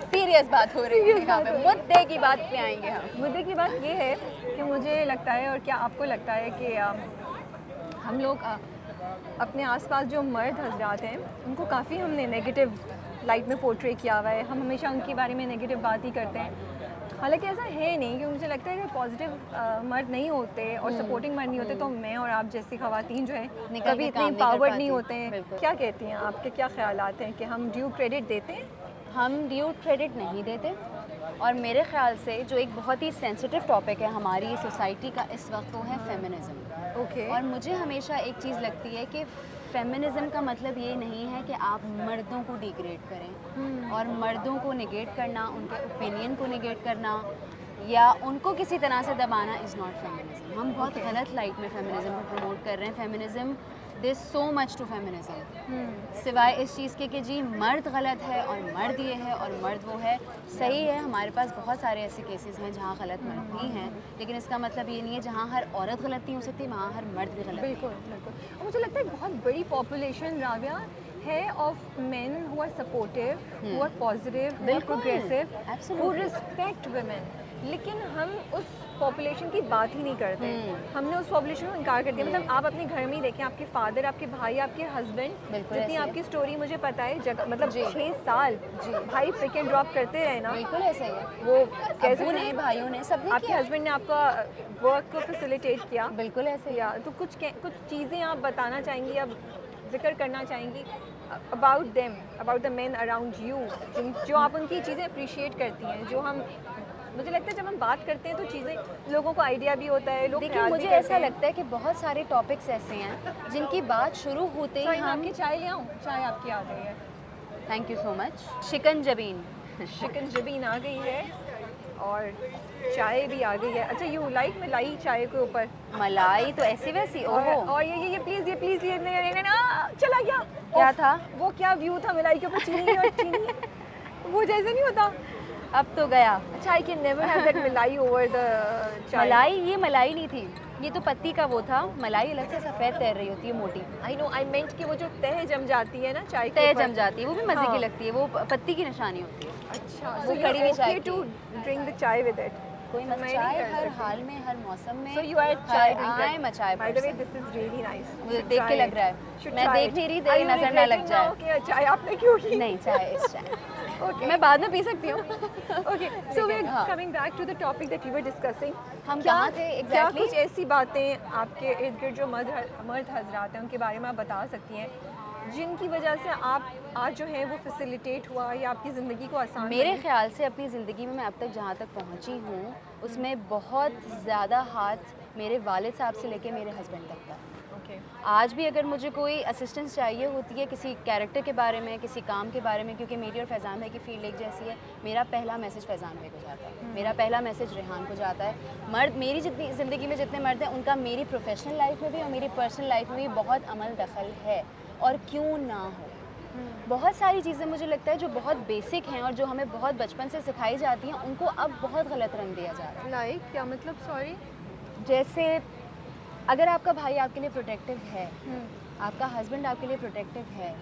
B: सीरियस बात हो रही है
A: Serious
B: यहाँ
A: बात
B: पे,
A: हो रही है।
B: मुद्दे की बात पे आएंगे हम।
A: मुद्दे की बात ये है कि मुझे लगता है, और क्या आपको लगता है कि हम लोग अपने आसपास जो मर्द हजरात हैं उनको काफ़ी हमने नेगेटिव लाइट में पोर्ट्रे किया हुआ है, हम हमेशा उनके बारे में नेगेटिव बात ही करते हैं। हालांकि ऐसा है नहीं, कि मुझे लगता है कि पॉजिटिव मर्द नहीं होते और सपोर्टिंग मर्द नहीं होते तो मैं और आप जैसी खवातीन जो है
B: निकल
A: कभी
B: के
A: इतनी
B: काम नहीं कर
A: पावर्ड नहीं
B: पाती।
A: होते हैं।
B: बिल्कुल।
A: क्या कहती हैं, आपके क्या ख्यालात हैं कि हम ड्यू क्रेडिट देते हैं?
B: हम ड्यू क्रेडिट नहीं देते, और मेरे ख्याल से जो एक बहुत ही सेंसिटिव टॉपिक है हमारी सोसाइटी का इस वक्त, वो है फेमिनिज्म।
A: ओके,
B: और मुझे हमेशा एक चीज़ लगती है कि फेमिनिज्म का मतलब ये नहीं है कि आप मर्दों को डिग्रेड करें और मर्दों को निगेट करना, उनके ओपिनियन को निगेट करना या उनको किसी तरह से दबाना इज़ नॉट फेमिनिज्म। हम बहुत
A: Okay.
B: गलत लाइट में फेमिनिज्म को प्रमोट कर रहे हैं। Feminism, there so much to feminism, सिवाय इस चीज़ के कि जी मर्द गलत है और मर्द ये है और मर्द वो है। सही है, हमारे पास बहुत सारे ऐसे केसेस हैं जहाँ गलत मर्द भी हैं, लेकिन इसका मतलब ये नहीं है जहाँ हर औरत गलत नहीं हो सकती वहाँ हर मर्द भी गलत नहीं।
A: बिल्कुल बिल्कुल। और मुझे लगता है बहुत बड़ी पॉपुलेशन राविया है of men who are supportive, who are positive, who are
B: बिल्कुल,
A: progressive, who
B: absolutely.
A: Respect women, लेकिन हम उस पॉपुलेशन की बात ही नहीं करते। हमने उस पॉपुलेशन को इनकार कर दिया। मतलब आप अपने घर में ही देखें, आपके फादर, आपके भाई, आपके हस्बैंड,
B: बिल्कुल
A: जितनी
B: ऐसे है।
A: आपकी स्टोरी मुझे पता है जगह, मतलब
B: जी।
A: 6 साल भाई पिक एंड ड्रॉप करते रहे ना,
B: बिल्कुल ऐसे ही है।
A: वो
B: अब्बू
A: कैसे
B: ने, भाइयों ने, सबने
A: आपके
B: किया।
A: हस्बैंड ने आपका वर्क को फैसिलिटेट किया।
B: बिल्कुल ऐसे ही है।
A: या तो कुछ चीज़ें आप बताना चाहेंगी, अब जिक्र करना चाहेंगी about them, about the main around you, जो आप उनकी चीज़ें अप्रिशिएट करती हैं, जो हम, मुझे लगता है जब हम बात करते हैं तो चीज़ें लोगों को आइडिया भी होता है, लोग
B: देखिए
A: ख्याल भी
B: मुझे
A: करते
B: ऐसा
A: हैं।
B: लगता है कि बहुत सारे टॉपिक्स ऐसे हैं जिनकी बात शुरू होते ही
A: Sorry, मैं
B: हम,
A: आपकी चाय ले आऊँ? चाय आपकी आ गई है,
B: थैंक यू सो मच, शिकंजबीन।
A: चिकन जबीन आ गई है और चाय भी आ गई है। अच्छा, यू लाइक मलाई चाय के ऊपर?
B: मलाई तो ऐसी वैसी, ओहो
A: और ये प्लीज़, ये प्लीज़, ये नहीं, चला गया।
B: क्या
A: ओफ,
B: था?
A: वो क्या व्यू था मलाई के ऊपर, चीनी और चीनी, वो जैसे नहीं होता।
B: अब तो गया।
A: अच्छा, I can never have that मलाई ओवर द चाय।
B: मलाई, ये मलाई नहीं थी, ये तो पत्ती का वो था। मलाई अलग से सफ़ेद तैर रही होती है, मोटी
A: आई नो, आई मेंट कि वो जो तह जम जाती है ना चाय के
B: तय
A: ऊपर।
B: जम जाती है, वो भी मज़े
A: हाँ।
B: की लगती है, वो पत्ती की निशानी होती है।
A: अच्छा,
B: वो कड़ी में चाय
A: टू ड्रिंक द चाय विद इट।
B: कोई मत,
A: मैं नहीं
B: चाय
A: कर
B: हर
A: सकती।
B: हाल में, हर मौसम में।
A: So you are a chai drinker.
B: I am a चाय
A: By the way,
B: person.
A: this is really nice.
B: मुझे
A: Should
B: देख
A: try
B: के लग
A: it.
B: रहा है,
A: Should
B: मैं
A: try
B: देख
A: it.
B: नहीं रही,
A: Are
B: तेरी
A: you
B: नज़र ना लग
A: regretting
B: जाए।
A: now कि चाय आपने क्यों की?
B: नहीं, चाय इस चाय
A: Okay.
B: मैं बाद में पी सकती हूँ।
A: Okay. So we're
B: हाँ।
A: coming back to the topic that we were discussing.
B: हम
A: क्या
B: कहाँ थे
A: क्या
B: exactly?
A: कुछ ऐसी बातें आपके इर्द गिर्द जो मर्द हजरात हैं उनके बारे में आप बता सकती हैं जिनकी वजह से आप आज जो है वो फैसिलिटेट हुआ या आपकी ज़िंदगी को आसान
B: मेरे
A: बनी?
B: ख्याल से अपनी ज़िंदगी में मैं अब तक जहाँ तक पहुँची हूँ उसमें बहुत ज़्यादा हाथ मेरे वालिद साहब से लेके मेरे हस्बैंड तक था।
A: Okay.
B: आज भी अगर मुझे कोई असिस्टेंस चाहिए होती है किसी कैरेक्टर के बारे में, किसी काम के बारे में, क्योंकि मेरी और फैज़ान भाई की फील्ड एक जैसी है, मेरा पहला मैसेज फैज़ान भाई को जाता है, मेरा पहला मैसेज रेहान को जाता है। मर्द, मेरी जितनी ज़िंदगी में जितने मर्द हैं उनका मेरी प्रोफेशनल लाइफ में भी और मेरी पर्सनल लाइफ में भी बहुत अमल दखल है, और क्यों ना हो। बहुत सारी चीज़ें मुझे लगता है जो बहुत बेसिक हैं और जो हमें बहुत बचपन से सिखाई जाती हैं, उनको अब बहुत गलत रंग दिया जा रहा है।
A: लाइक क्या मतलब? सॉरी।
B: जैसे अगर आपका भाई आपके लिए प्रोटेक्टिव है, आपका हस्बैंड आपके लिए प्रोटेक्टिव है,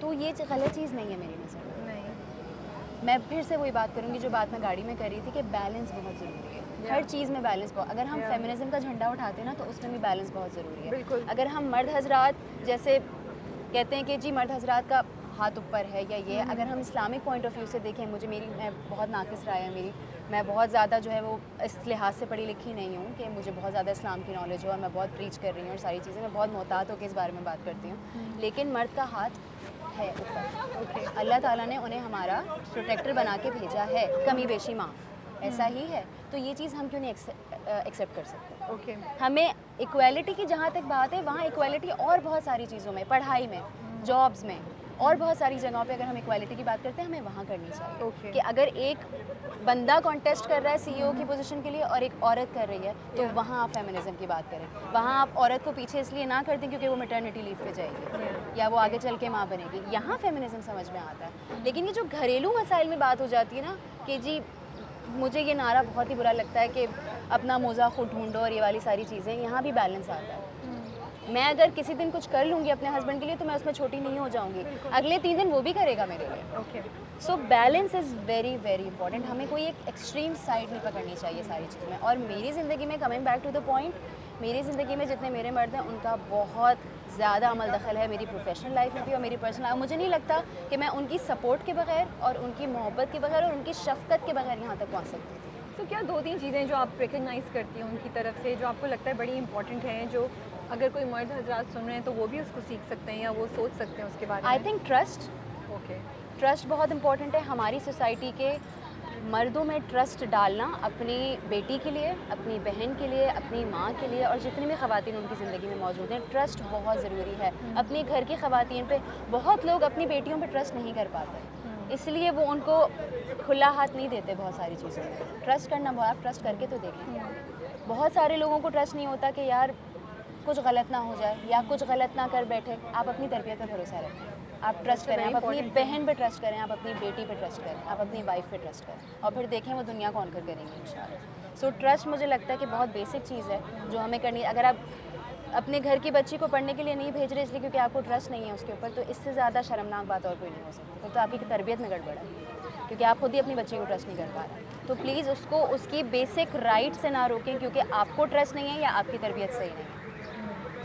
B: तो ये गलत चीज़ नहीं है मेरी नज़र में।
A: नहीं।
B: मैं फिर से वही बात करूँगी जो बात मैं गाड़ी में कर रही थी कि बैलेंस बहुत ज़रूरी है।
A: Yeah.
B: हर चीज़ में बैलेंस बहुत, अगर हम
A: Yeah.
B: फेमिनिज्म का झंडा उठाते हैं ना तो उसमें भी बैलेंस बहुत ज़रूरी है।
A: बिल्कुल।
B: अगर हम मर्द हजरात जैसे कहते हैं कि जी मर्द हजरात का हाथ ऊपर है या ये, अगर हम इस्लामिक पॉइंट ऑफ व्यू से देखें, मैं बहुत नाकिस राय है मेरी, मैं बहुत ज़्यादा जो है वो इस लिहाज से पढ़ी लिखी नहीं हूँ कि मुझे बहुत ज़्यादा इस्लाम की नॉलेज हो और मैं बहुत प्रीच कर रही हूँ और सारी चीज़ें, मैं बहुत मोहतात होकर इस बारे में बात करती हूँ, लेकिन मर्द का हाथ है ऊपर। अल्लाह ताला ने उन्हें हमारा प्रोटेक्टर बना के भेजा है, कमी बेशी माफ़। ऐसा ही है, तो ये चीज़ हम क्यों नहीं एक्सेप्ट कर सकते?
A: ओके
B: हमें इक्वालिटी की जहाँ तक बात है, वहाँ इक्वालिटी और बहुत सारी चीज़ों में, पढ़ाई में, जॉब्स में और बहुत सारी जगहों पे अगर हम इक्वालिटी की बात करते हैं, हमें वहाँ करनी चाहिए।
A: Okay.
B: कि अगर एक बंदा कॉन्टेस्ट कर रहा है सीईओ की पोजीशन के लिए और एक औरत कर रही है, तो वहाँ आप फेमिनिज्म की बात करें। वहाँ आप औरत को पीछे इसलिए ना कर दें क्योंकि वो मैटरनिटी लीव पे जाएगी या वो आगे चल के माँ बनेगी, यहाँ फेमिनिज्म समझ में आता है। लेकिन ये जो घरेलू मसाइल में बात हो जाती है ना कि जी मुझे ये नारा बहुत ही बुरा लगता है कि अपना मोज़ा खुद ढूंढो और ये वाली सारी चीज़ें, यहाँ भी बैलेंस आता है। मैं अगर किसी दिन कुछ कर लूँगी अपने हस्बैंड के लिए तो मैं उसमें छोटी नहीं हो जाऊँगी, अगले 3 दिन वो भी करेगा मेरे लिए।
A: Okay
B: so balance is very very important. हमें कोई एक एक्सट्रीम साइड नहीं पकड़नी चाहिए सारी चीज़ में। और मेरी ज़िंदगी में, coming back to the point, मेरी ज़िंदगी में जितने मेरे मर्द हैं उनका बहुत ज़्यादा अमल दखल है मेरी प्रोफेशनल लाइफ में भी और मेरी पर्सनल लाइफ। मुझे नहीं लगता कि मैं उनकी सपोर्ट के बगैर और उनकी मोहब्बत के बगैर और उनकी शफ़क़त के बगैर यहाँ तक पहुँच सकती थी।
A: तो क्या 2-3 चीज़ें जो आप रिकग्नाइज़ करती हैं उनकी तरफ से, जो आपको लगता है बड़ी इंपॉर्टेंट हैं, जो अगर कोई मर्द हजरात सुन रहे हैं तो वो भी उसको सीख सकते हैं या वो सोच सकते हैं उसके बारे में?
B: I think trust.
A: Okay
B: trust बहुत इंपॉर्टेंट है। हमारी सोसाइटी के मर्दों में ट्रस्ट डालना अपनी बेटी के लिए, अपनी बहन के लिए, अपनी माँ के लिए और जितनी भी ख़वातीन उनकी ज़िंदगी में मौजूद हैं, ट्रस्ट बहुत ज़रूरी है। अपने घर की ख़वातीन पे बहुत लोग अपनी बेटियों पे ट्रस्ट नहीं कर पाते, इसलिए वो उनको खुला हाथ नहीं देते बहुत सारी चीज़ों में। ट्रस्ट करना बहुत, आप ट्रस्ट करके तो देखें। बहुत सारे लोगों को ट्रस्ट नहीं होता कि यार कुछ गलत ना हो जाए या कुछ गलत ना कर बैठे। आप अपनी तरबियत पर भरोसा रखें, आप ट्रस्ट करें, आप अपनी बहन पे ट्रस्ट करें, आप अपनी बेटी पे ट्रस्ट करें, आप अपनी वाइफ पे ट्रस्ट करें और फिर देखें वो दुनिया को ऑनकर करेंगे इंशाल्लाह। सो ट्रस्ट मुझे लगता है कि बहुत बेसिक चीज़ है जो हमें करनी। अगर आप अपने घर की बच्ची को पढ़ने के लिए नहीं भेज रहे इसलिए क्योंकि आपको ट्रस्ट नहीं है उसके ऊपर, तो इससे ज़्यादा शर्मनाक बात और कोई नहीं हो सकती। तो आपकी तरबियत में गड़बड़ है क्योंकि आप खुद ही अपनी बच्ची को ट्रस्ट नहीं कर पा रहे। तो प्लीज़ उसको उसकी बेसिक राइट से ना रोकें क्योंकि आपको ट्रस्ट नहीं है या आपकी तरबियत सही नहीं है।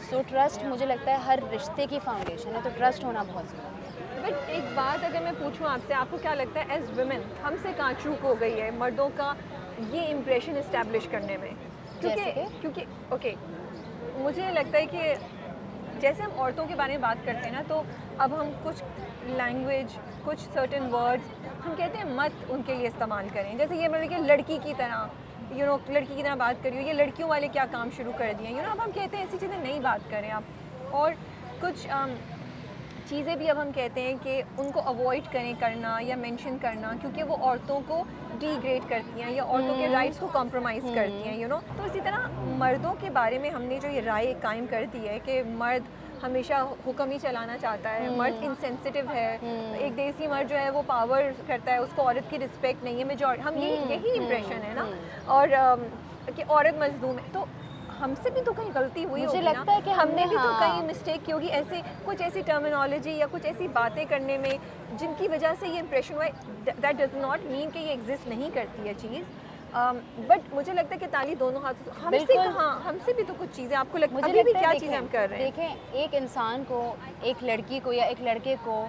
B: सो ट्रस्ट मुझे लगता है हर रिश्ते की फाउंडेशन है, तो ट्रस्ट होना बहुत ज़रूरी है।
A: बट एक बात अगर मैं पूछूं आपसे, आपको क्या लगता है एज वुमेन हमसे कहाँ चूक हो गई है मर्दों का ये इम्प्रेशन इस्टेब्लिश करने में? क्योंकि ओके, मुझे लगता है कि जैसे हम औरतों के बारे में बात करते हैं ना, तो अब हम कुछ लैंग्वेज, कुछ सर्टेन वर्ड्स हम कहते हैं मत उनके लिए इस्तेमाल करें। जैसे ये मतलब कि लड़की की तरह लड़की की तरह बात करिए, ये लड़कियों वाले क्या काम शुरू कर दिए, अब हम कहते हैं ऐसी चीज़ें नहीं बात करें आप। और कुछ चीज़ें भी अब हम कहते हैं कि उनको अवॉइड करें करना या मेंशन करना क्योंकि वो औरतों को डिग्रेड करती हैं या औरतों के राइट्स को कॉम्प्रोमाइज़ करती हैं तो इसी तरह मर्दों के बारे में हमने जो ये राय कायम कर दी है कि मर्द हमेशा हुक्म ही चलाना चाहता है, मर्द इनसेंसिटिव है, एक देसी मर्द जो है वो पावर करता है, उसको औरत की रिस्पेक्ट नहीं है। मेजॉरिटी हम यही इम्प्रेशन है ना, और कि औरत मजलूम है। तो हमसे भी तो कहीं गलती हुई होगी, मुझे लगता है कि हमने भी तो कहीं मिस्टेक की होगी, ऐसे कुछ ऐसी टर्मिनोलॉजी या कुछ ऐसी बातें करने में जिनकी वजह से ये इम्प्रेशन हुआ। दैट डज नॉट मीन कि ये एग्जिस्ट नहीं करती है चीज़, बट मुझे लगता है कि ताली दोनों हाथ हमसे कहाँ, हमसे भी तो कुछ चीज़ें आपको लगता है क्या चीज़ें हम कर रहे हैं।
B: देखें, एक इंसान को, एक लड़की को या एक लड़के को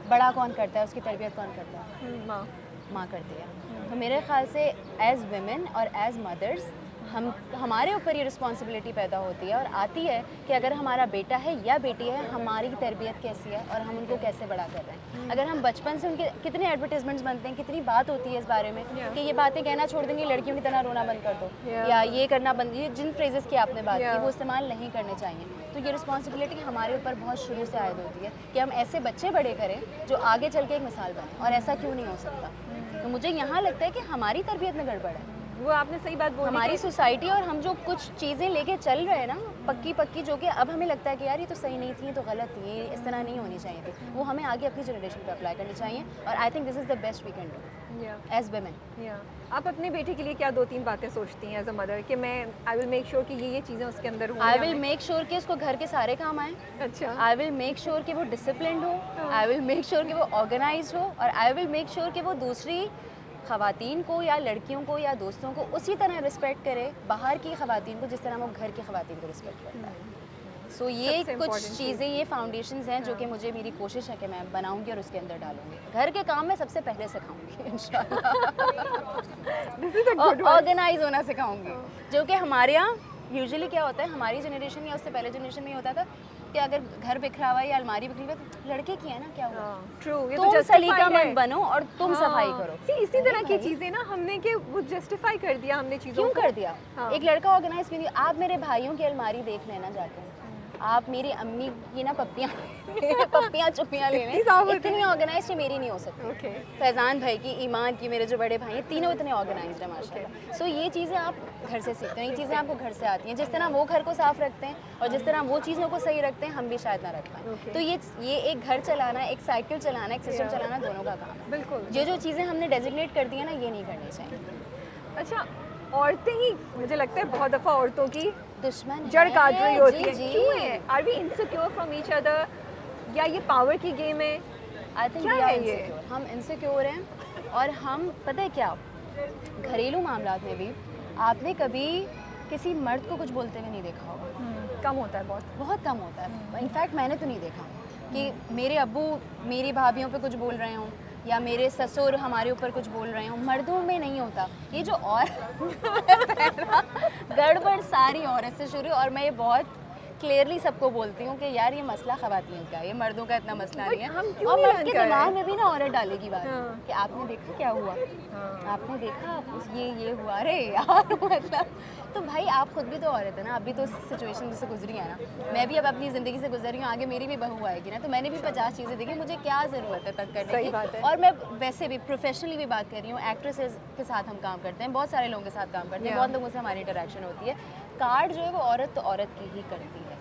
B: बड़ा कौन करता है, उसकी तरबियत कौन करता है? माँ करती है। तो मेरे ख्याल से एज वुमेन और एज मदर्स हमारे ऊपर ये रिस्पॉन्सिबिलिटी पैदा होती है और आती है कि अगर हमारा बेटा है या बेटी है, हमारी तरबियत कैसी है और हम उनको कैसे बड़ा कर रहे हैं। अगर हम बचपन से उनके कितने एडवर्टीजमेंट्स बनते हैं, कितनी बात होती है इस बारे में कि ये बातें कहना छोड़ देंगे, लड़कियों की तरह रोना बंद कर दो या ये करना बंद, ये जिन फ्रेजेस की आपने बात की वो इस्तेमाल नहीं करने चाहिए। तो ये रिस्पॉन्सिबिलिटी हमारे ऊपर बहुत शुरू से आयद होती है कि हम ऐसे बच्चे बड़े करें जो आगे चल के एक मिसाल बने, और ऐसा क्यों नहीं हो सकता? तो मुझे यहाँ लगता है कि हमारी तरबियत में गड़बड़ है।
A: वो आपने सही बात बोली,
B: हमारी सोसाइटी और हम जो कुछ चीज़ें लेके चल रहे हैं ना पक्की जो कि अब हमें लगता है कि यार ये तो सही नहीं थी, ये तो गलत थी, ये इस तरह नहीं होनी चाहिए थी, वो हमें आगे अपनी जनरेशन पे अप्लाई करनी चाहिए। और I think this is the best we can do as women.
A: आप अपने बेटे के लिए क्या 2-3 बातें सोचती हैं एज अ मदर कि मैं आई विल मेक श्योर कि ये चीज़ें उसके अंदर हो?
B: आई विल मेक श्योर कि उसको घर के सारे काम आए।
A: अच्छा।
B: आई विल मेक श्योर कि वो डिसिप्लिन्ड हो, आई विल मेक श्योर कि वो ऑर्गेनाइज्ड हो, और आई विल मेक श्योर कि वो दूसरी ख़वातीन को या लड़कियों को या दोस्तों को उसी तरह रिस्पेक्ट करे बाहर की ख़वातीन को जिस तरह वो घर की ख़वातीन को रिस्पेक्ट करता है। सो ये कुछ चीज़ें, ये फाउंडेशंस हैं जो कि मुझे, मेरी कोशिश है कि मैं बनाऊंगी और उसके अंदर डालूंगी। घर के काम में सबसे पहले सिखाऊंगी इंशाल्लाह, ऑर्गेनाइज होना सिखाऊंगी, जो कि हमारे यहाँ यूजुअली क्या होता है, हमारी जनरेशन या उससे पहले जनरेशन में होता था के अगर घर बिखरा हुआ है या अलमारी बिखरी हुई है तो लड़के की है ना, क्या हुआ?
A: ट्रू, ये
B: तुम
A: तो
B: सलीका
A: justified है।
B: मत बनो और तुम सफाई करो।
A: See, इसी तरह की
B: भाई।
A: चीजें ना हमने कि वो जस्टिफाई कर दिया हमने चीजों
B: क्यों
A: को।
B: कर दिया?
A: हाँ।
B: एक लड़का ऑर्गेनाइज क्यों नहीं? आप मेरे भाइयों की अलमारी देख लेना जाके, आप मेरी अम्मी की ना पप्पियाँ चुप्पियाँ लेने,
A: इतनी साफ होती
B: इतनी ऑर्गेनाइज मेरी नहीं हो सकती।
A: ओके।
B: फैज़ान भाई की, ईमान की, मेरे जो बड़े भाई हैं, तीनों इतने ऑर्गेनाइज्ड हैं माशाल्लाह। सो ये चीज़ें आप घर से सीखते हैं, ये चीज़ें आपको घर से आती हैं। जिस तरह वो घर को साफ रखते हैं और जिस तरह वो चीज़ों को सही रखते हैं, हम भी शायद ना रख पाएँ।
A: Okay.
B: तो ये एक घर चलाना, एक साइकिल चलाना, एक सिस्टम चलाना, दोनों का काम है।
A: बिल्कुल।
B: जो चीज़ें हमने डेजिग्नेट कर दी है ना, ये नहीं करनी चाहिए।
A: अच्छा, औरतें ही मुझे लगता है बहुत दफा औरतों की
B: दुश्मन
A: जड़
B: है,
A: काट रही होती
B: जी,
A: है।
B: जी।
A: क्यों है? Are we insecure from each other, या ये पावर की गेम है?
B: आई थिंक
A: क्या है ये?
B: हम इनसिक्योर हैं, और हम पता है क्या, घरेलू मामलात में भी आपने कभी किसी मर्द को कुछ बोलते हुए नहीं देखा होगा।
A: कम होता है बहुत।
B: बहुत कम होता है। इनफैक्ट मैंने तो नहीं देखा कि मेरे अब्बू मेरी भाभीयों पे कुछ बोल रहे हों या मेरे ससुर हमारे ऊपर कुछ बोल रहे हों। मर्दों में नहीं होता ये जो। और गड़बड़ सारी औरत से शुरू, और मैं ये बहुत क्लियरली सबको बोलती हूँ कि यार ये मसला खवातीन का है, ये मर्दों का इतना मसला नहीं है।
A: हम क्यों
B: और
A: नहीं
B: मर्द
A: learn
B: के
A: कर रहे
B: दिमाग
A: हैं?
B: में भी ना औरत डालेगी बात
A: हाँ।
B: कि आपने देखा क्या हुआ,
A: हाँ।
B: आपने देखा ये हुआ, अरे यार मतलब। तो भाई आप खुद भी तो औरत है ना, आप भी तो सिचुएशन से गुजरी है ना। मैं भी अब अपनी ज़िंदगी से गुजर रही हूँ, आगे मेरी भी बहू आएगी ना, तो मैंने भी 50 चीज़ें देखी, मुझे क्या ज़रूरत है तक करने
A: सही
B: की।
A: बात है।
B: और मैं वैसे भी प्रोफेशनली भी बात कर रही हूँ, एक्ट्रेसेस के साथ हम काम करते हैं, बहुत सारे लोगों के साथ काम करते हैं,
A: Yeah.
B: बहुत लोगों से हमारी इंटरेक्शन होती है। कार्ड जो है वो औरत तो औरत की ही करती है।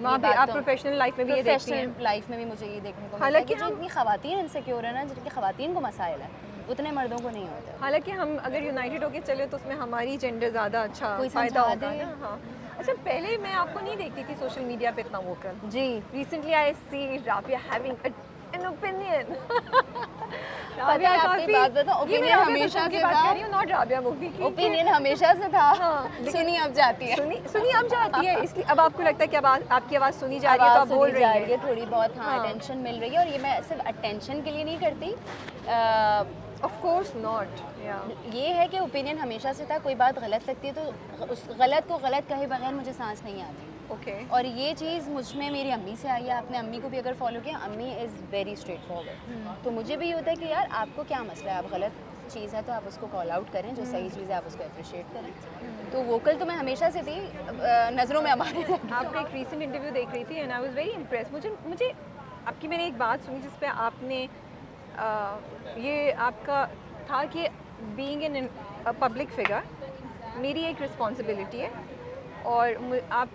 A: वहाँ पे आप प्रोफेशनल लाइफ में भी ये देखती हैं।
B: प्रोफेशनल लाइफ में भी मुझे ये देखने को मिलता है
A: हालांकि
B: कि जो इतनी खवातीन इनसिक्योर है ना, जिनकी खवातीन को मसाइल है, उतने मर्दों को नहीं होते।
A: हालांकि हम अगर यूनाइटेड होके चले तो उसमें हमारी जेंडर ज़्यादा अच्छा
B: कोई
A: फायदा
B: समझा
A: होगा
B: दे।
A: ना। हाँ। अच्छा, पहले मैं आपको नहीं देखती थी सोशल मीडिया पे इतना वोकल।
B: जी।
A: Recently I see Rabia having an opinion.
B: पता है आपकी बात बताओ, ओपिनियन हमेशा से
A: बात
B: था।
A: कर रही हूँ, नॉट राबिया मूवी की।
B: ओपिनियन हमेशा से था।
A: हाँ, लेकिन-
B: सुनी अब जाती है।
A: सुनी अब जाती है, इसलिए अब आपको लगता है कि अब आपकी आवाज़ सुनी जा रही है तो
B: आवाज़
A: आप बोल
B: सुनी जा
A: रही है।
B: थोड़ी बहुत। हाँ,
A: हाँ।
B: अटेंशन मिल रही है, और ये मैं सिर्फ अटेंशन के लिए नहीं करती।
A: Of course not.
B: ये है कि ओपिनियन हमेशा से था। कोई बात गलत लगती है तो उस गलत को गलत कहे बगैर मुझे सांस नहीं आती।
A: ओके।
B: और ये चीज़ मुझ में मेरी अम्मी से आई है। आपने अम्मी को भी अगर फॉलो किया, अम्मी इज़ वेरी स्ट्रेट फॉरवर्ड। तो मुझे भी ये होता है कि यार आपको क्या मसला है, आप गलत चीज़ है तो आप उसको कॉल आउट करें, जो सही चीज़ है आप उसको अप्रिशिएट करें। तो वोकल तो मैं हमेशा से थी, नज़रों में हमारे।
A: आपका एक रीसेंट इंटरव्यू देख रही थी and I was very impress. मुझे आपकी मैंने एक बात सुनी जिस पे आपने ये आपका था कि बीइंग एन पब्लिक फिगर मेरी एक रिस्पॉन्सिबिलिटी है, और आप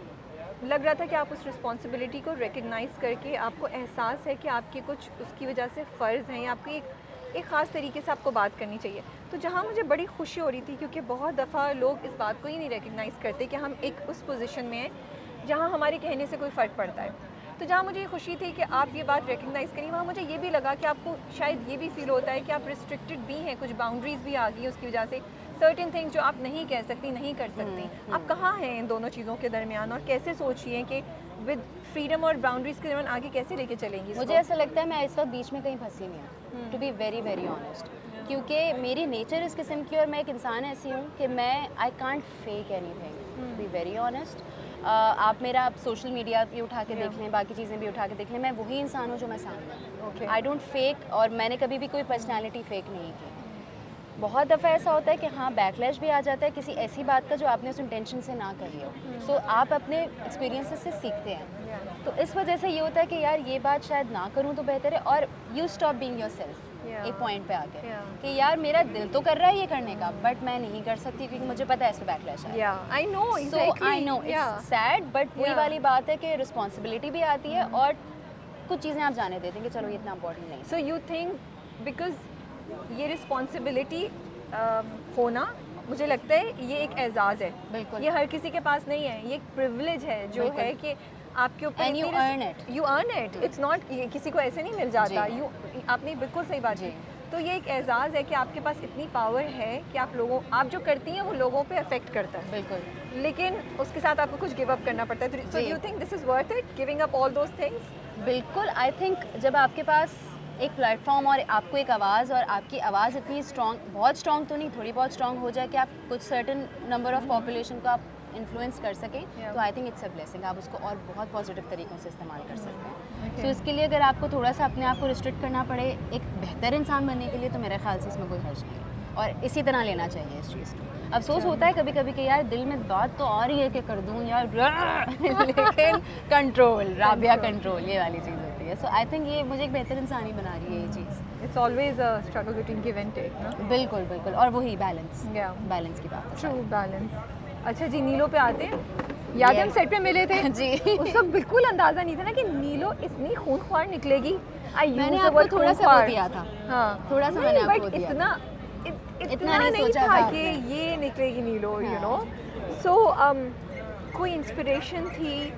A: लग रहा था कि आप उस रिस्पॉन्सिबिलिटी को रिकग्नाइज़ करके आपको एहसास है कि आपके कुछ उसकी वजह से फ़र्ज़ हैं या आपको एक ख़ास तरीके से आपको बात करनी चाहिए। तो जहाँ मुझे बड़ी खुशी हो रही थी, क्योंकि बहुत दफ़ा लोग इस बात को ही नहीं रिकग्नाइज़ करते कि हम एक उस पोजीशन में हैं जहाँ हमारे कहने से कोई फ़र्क पड़ता है। तो जहाँ मुझे ये खुशी थी कि आप ये बात रिकग्नाइज़ करें, वहाँ मुझे ये भी लगा कि आपको शायद ये भी फ़ील होता है कि आप रिस्ट्रिक्टेड भी हैं, कुछ बाउंड्रीज़ भी आ गई हैं उसकी वजह से, सर्टेन थिंग्स जो आप नहीं कह सकती, नहीं कर सकती। आप कहाँ हैं इन दोनों चीज़ों के दरमियान, और कैसे सोचिए कि विद फ्रीडम और बाउंड्रीज़ के दरमियान आगे कैसे लेके चलेंगी इसको?
B: मुझे ऐसा लगता है मैं इस वक्त बीच में कहीं फंसी नहीं हूँ, to be very very honest. क्योंकि मेरी नेचर इस किस्म की, और मैं एक इंसान ऐसी हूँ कि मैं I can't fake anything, to be very honest. आप मेरा सोशल मीडिया भी उठा के देख लें, बाकी चीज़ें भी उठा के देख लें, मैं वही इंसान हूँ जो मैं सामने हूँ। आई डोंट फेक, और मैंने कभी भी कोई पर्सनैलिटी फेक नहीं की। बहुत दफ़ा ऐसा होता है कि हाँ, बैकलैश भी आ जाता है किसी ऐसी बात का जो आपने उस इंटेंशन से ना करी हो। सो आप अपने एक्सपीरियंसेस से सीखते हैं। तो इस वजह से ये होता है कि यार ये बात शायद ना करूँ तो बेहतर है, और यू स्टॉप बीइंग योरसेल्फ एक पॉइंट पे आके कि यार मेरा दिल तो कर रहा है ये करने का, बट मैं नहीं कर सकती क्योंकि मुझे पता है इस पे बैकलैश है।
A: I know,
B: so I know it's sad, but वही वाली बात है कि रिस्पॉन्सिबिलिटी भी आती है, और कुछ चीज़ें आप जाने देते हैं कि चलो ये इतना इंपॉर्टेंट नहीं।
A: सो यू थिंक बिकॉज ये रिस्पॉन्सिबिलिटी होना, मुझे लगता है ये एक एजाज़ है।
B: बिल्कुल।
A: ये हर किसी के पास नहीं है, ये एक प्रिविलेज है जो है कि आपके ऊपर
B: And you earn it.
A: You earn it. It's not, किसी को ऐसे नहीं मिल जाता।
B: जी।
A: आपने बिल्कुल सही बात
B: जी।
A: की। तो ये एक एजाज़ है कि आपके पास इतनी पावर है कि आप जो करती हैं वो लोगों पे अफेक्ट करता है,
B: बिल्कुल।
A: लेकिन उसके साथ आपको कुछ गिव अप करना पड़ता है। सो
B: जी।
A: You think this is worth it, giving up all those things?
B: बिल्कुल। आई थिंक जब आपके पास एक प्लेटफॉर्म और आपको एक आवाज़, और आपकी आवाज़ इतनी स्ट्रॉन्ग, बहुत स्ट्रॉन्ग तो नहीं, थोड़ी बहुत स्ट्रॉन्ग हो जाए कि आप कुछ सर्टेन नंबर ऑफ पॉपुलेशन को आप इन्फ्लुएंस कर सकें तो आई थिंक इट्स अ ब्लेसिंग, आप उसको और बहुत पॉजिटिव तरीक़ों से इस्तेमाल कर सकते हैं। सो इसके लिए अगर आपको थोड़ा सा अपने आप को रिस्ट्रिक्ट करना पड़े एक बेहतर इंसान बनने के लिए, तो मेरे ख्याल से इसमें कोई हर्ज नहीं है और इसी तरह लेना चाहिए इस चीज़ को। अफसोस होता है कभी कभी कि यार दिल में बात तो आ रही है कि कर दूँ यार लेकिन कंट्रोल, राबिया कंट्रोल, ये वाली चीज़ होती है। सो आई थिंक ये मुझे एक बेहतर इंसान ही बना रही है ये चीज़।
A: It's always a struggle between give and take ना।
B: बिल्कुल बिल्कुल, और वही बैलेंस, बैलेंस की बात है।
A: True balance. अच्छा जी, नीलो पे आते हैं। याद है हम सेट पे मिले थे
B: जी।
A: उस वक्त बिल्कुल अंदाजा नहीं था ना कि नीलो इतनी खूंखार निकलेगी।
B: मैंने आपको थोड़ा सा वो दिया था,
A: हाँ
B: थोड़ा सा मैंने आपको दिया,
A: इतना नहीं था कि ये निकलेगी नीलो, यू नो। सो कोई इंस्पिरेशन थी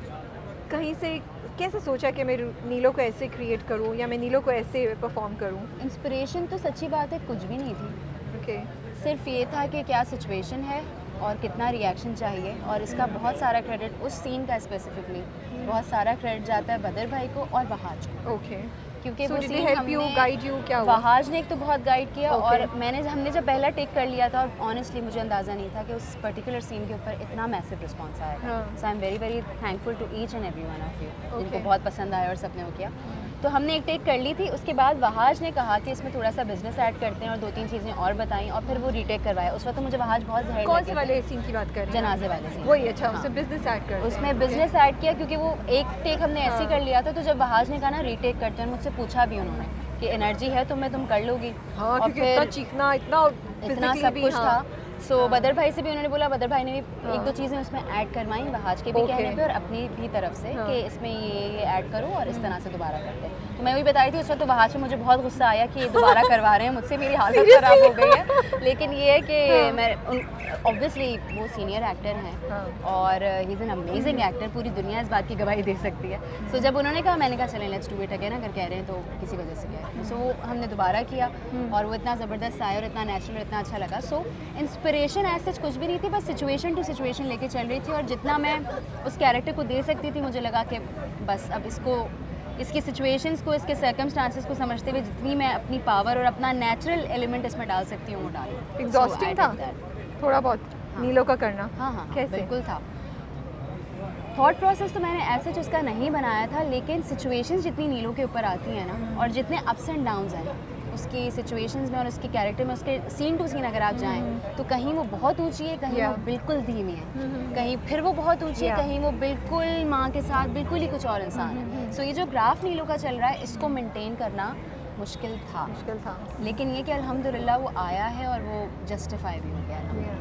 A: कहीं से? कैसे सोचा कि मैं नीलो को ऐसे क्रिएट करूं या मैं नीलो को ऐसे परफॉर्म करूं?
B: इंस्पिरेशन तो सच्ची बात है कुछ भी नहीं थी।
A: ओके।
B: सिर्फ ये था कि क्या सिचुएशन है और कितना रिएक्शन चाहिए, और इसका बहुत सारा क्रेडिट उस सीन का स्पेसिफिकली बहुत सारा क्रेडिट जाता है बदर भाई को और वहाज को।
A: ओके।
B: क्योंकि
A: So
B: वो
A: did
B: seen
A: they help you, guide you, क्या हुआ?
B: वहाज ने एक तो बहुत गाइड किया,
A: Okay.
B: और हमने जब पहला टेक कर लिया था, और ऑनेस्टली मुझे अंदाज़ा नहीं था कि उस पर्टिकुलर सीन के ऊपर इतना मैसिव रिस्पॉन्स आएगा। So I am very very thankful to each and every one of you जिनको बहुत पसंद आया और सबने वो किया। तो हमने एक टेक कर ली थी, उसके बाद वहाज ने कहा कि इसमें थोड़ा सा बिजनेस ऐड करते हैं और 2-3 चीज़ें और बताई, और फिर वो रीटेक करवाया। उस वक्त तो मुझे वहाज बहुत जहर
A: कौन से वाले सीन की बात कर रहे हैं?
B: जनाजे वाले सीन।
A: वही, अच्छा, उसमें बिजनेस ऐड कर,
B: उसमें बिजनेस ऐड किया क्योंकि वो एक टेक हमने ऐसे ही कर लिया था। तो जब वहाज ने कहा ना रीटेक करते हैं, मुझसे पूछा भी उन्होंने कि एनर्जी है तो मैं तुम कर लोगी।
A: हाँ, और फिर इतना चीखना,
B: इतना सब कुछ था। सो बदर भाई से भी उन्होंने बोला, बदर भाई ने भी 1-2 चीज़ें उसमें ऐड करवाई वहाज के भी कहने पे और अपनी भी तरफ से कि इसमें ये ऐड करो और इस तरह से दोबारा करते हैं। तो मैं वही बताई थी उस वक्त, तो वहाज पे मुझे बहुत गुस्सा आया कि ये दोबारा करवा रहे हैं मुझसे, मेरी हालत ख़राब हो गई है। लेकिन ये है कि मैं ऑब्वियसली वो सीनियर एक्टर हैं और he is an amazing actor, पूरी दुनिया इस बात की गवाही दे सकती है। सो जब उन्होंने कहा, मैंने कहा चलें लेट्स डू इट अगेन, अगर कह रहे हैं तो किसी वजह से कह रहे हैं। सो वो हमने दोबारा किया और वो इतना ज़बरदस्त आया और इतना नेचुरल, इतना अच्छा लगा। सो इंस्पिरेशन ऐसा कुछ भी नहीं थी, बस सिचुएशन टू सिचुएशन लेके चल रही थी, और जितना मैं उस कैरेक्टर को दे सकती थी मुझे लगा कि बस अब इसकी सिचुएशंस को, इसके सर्कमस्टांसेस को समझते हुए जितनी मैं अपनी पावर और अपना नेचुरल एलिमेंट इसमें डाल सकती हूँ वो डालूँ।
A: एग्जॉस्टिंग था थोड़ा बहुत नीलो का करना?
B: हाँ,
A: कैसे?
B: बिल्कुल था। थॉट प्रोसेस तो मैंने ऐसा उसका नहीं बनाया था, लेकिन सिचुएशंस जितनी नीलो के ऊपर आती हैं ना, और जितने अप्स एंड डाउन्स हैं उसकी सिचुएशंस में और उसके कैरेक्टर में, उसके सीन टू सीन अगर आप जाएं तो कहीं वो बहुत ऊंची है, कहीं वो बिल्कुल धीमी है, कहीं फिर वो बहुत ऊंची है, कहीं वो बिल्कुल माँ के साथ बिल्कुल ही कुछ और इंसान है। सो ये जो ग्राफ नीलो का चल रहा है, इसको मेंटेन करना मुश्किल था, लेकिन ये कि अल्हम्दुलिल्लाह वो आया है और वो जस्टिफाई भी हो गया,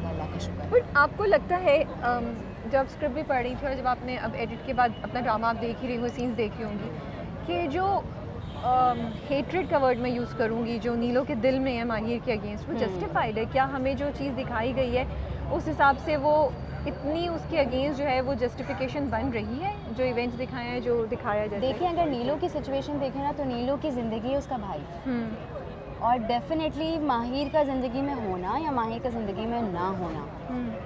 B: अल्लाह का शुक्र।
A: बट आपको लगता है जब स्क्रिप्ट भी पढ़ी थी और जब आपने अब एडिट के बाद अपना ड्रामा आप देख ही रही हो, सीन्स देखी होंगी, कि जो हेट्रेड का वर्ड मैं यूज़ करूँगी जो नीलो के दिल में है माहिर के अगेंस्ट, वो जस्टिफाइड है क्या? हमें जो चीज़ दिखाई गई है उस हिसाब से वो इतनी उसके अगेंस्ट जो है वो जस्टिफिकेशन बन रही है, जो इवेंट्स दिखाए हैं, जो दिखाया जाए?
B: देखिए, अगर नीलो की सिचुएशन देखें ना, तो नीलो की ज़िंदगी है उसका भाई, और डेफिनेटली माहिर का ज़िंदगी में होना या माहिर का ज़िंदगी में ना होना,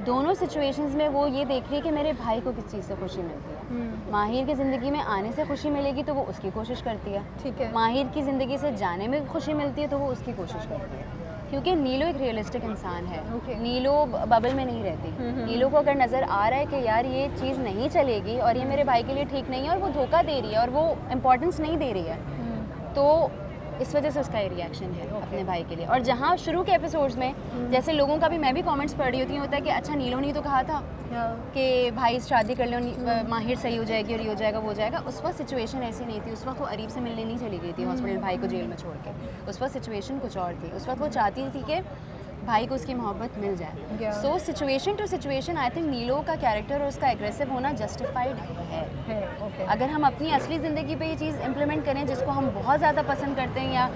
B: दोनों सिचुएशंस में वो ये देख रही है कि मेरे भाई को किस चीज़ से खुशी मिलती है। माहिर की ज़िंदगी में आने से खुशी मिलेगी तो वो उसकी कोशिश करती है, ठीक है। माहिर की ज़िंदगी से जाने में खुशी मिलती है तो वो उसकी कोशिश करती है, क्योंकि नीलो एक रियलिस्टिक इंसान है। नीलो बबल में नहीं रहती। नीलो को अगर नज़र आ रहा है कि यार ये चीज़ नहीं चलेगी और ये मेरे भाई के लिए ठीक नहीं है और वो धोखा दे रही है और वो इम्पोर्टेंस नहीं दे रही है, तो इस वजह से उसका ये रिएक्शन है अपने भाई के लिए। और जहाँ शुरू के एपिसोड्स में जैसे लोगों का भी, मैं भी कमेंट्स पढ़ रही होती है कि अच्छा नीलो ने तो कहा था कि भाई शादी कर लो, माहिर सही हो जाएगी और ये हो जाएगा वो हो जाएगा। उस वक्त सिचुएशन ऐसी नहीं थी। उस वक्त वो अरीब से मिलने नहीं चली गई थी हॉस्पिटल, भाई को जेल में छोड़ के। उस वक्त सिचुएशन कुछ और थी। उस वक्त वो चाहती थी कि भाई को उसकी मोहब्बत मिल जाए। So situation to situation I think Neelo का कैरेक्टर और उसका एग्रेसिव होना जस्टिफाइड है। अगर हम अपनी असली ज़िंदगी पे ये चीज़ इम्प्लीमेंट करें जिसको हम बहुत ज़्यादा पसंद करते हैं या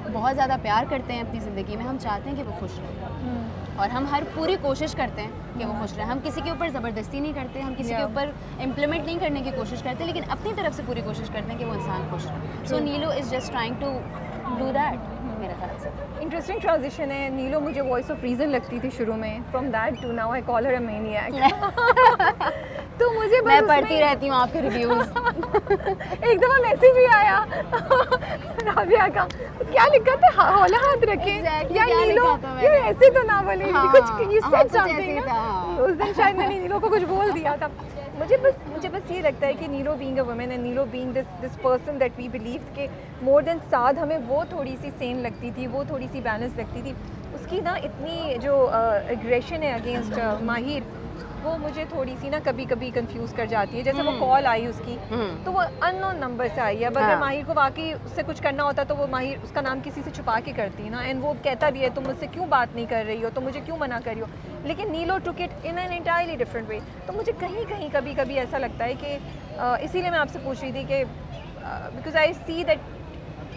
B: बहुत ज़्यादा प्यार करते हैं अपनी ज़िंदगी में, हम चाहते हैं कि वो खुश रहे और हम हर पूरी कोशिश करते हैं कि वो खुश रहे। हम किसी के ऊपर ज़बरदस्ती नहीं करते, हम किसी के ऊपर इम्प्लीमेंट नहीं करने की कोशिश करते, लेकिन अपनी तरफ से पूरी कोशिश करते हैं कि वो इंसान खुश रहे। So Neelo is just trying to do that, मेरे ख्याल से।
A: इंटरेस्टिंग ट्रांजिशन है। नीलो मुझे वॉइस ऑफ रीज़न लगती थी शुरू में, from that to now I call her a maniac. तो मुझे
B: मैं पढ़ती रहती हूँ आपके रिव्यूज।
A: एक दफा मैसेज भी आया राबिया का, क्या लिखा था, हौला हाथ रखे या नीलो, यार ऐसे तो ना बोले, कुछ यू सेड समथिंग। उस दिन शायद मैंने नीलो को कुछ बोल दिया था। मुझे बस ये लगता है कि Neelo being a women and Neelo being this person that we believe के मोर देन साद, हमें वो थोड़ी सी सेम लगती थी, वो थोड़ी सी बैलेंस लगती थी। उसकी ना इतनी जो एग्रेशन है अगेंस्ट माहिर, वो मुझे थोड़ी सी ना कभी कभी कंफ्यूज कर जाती है। जैसे वो कॉल आई उसकी, तो वो अननोन नंबर से आई है। अब अगर माहिर को वाकई उससे कुछ करना होता तो वो माहिर उसका नाम किसी से छुपा के करती है ना। एंड वो कहता भी है तुम मुझसे क्यों बात नहीं कर रही हो, तुम मुझे क्यों मना कर रही हो। लेकिन नीलो took it in an entirely different way. तो मुझे कहीं कहीं कभी कभी ऐसा लगता है कि इसीलिए मैं आपसे पूछ रही थी कि बिकॉज आई सी दैट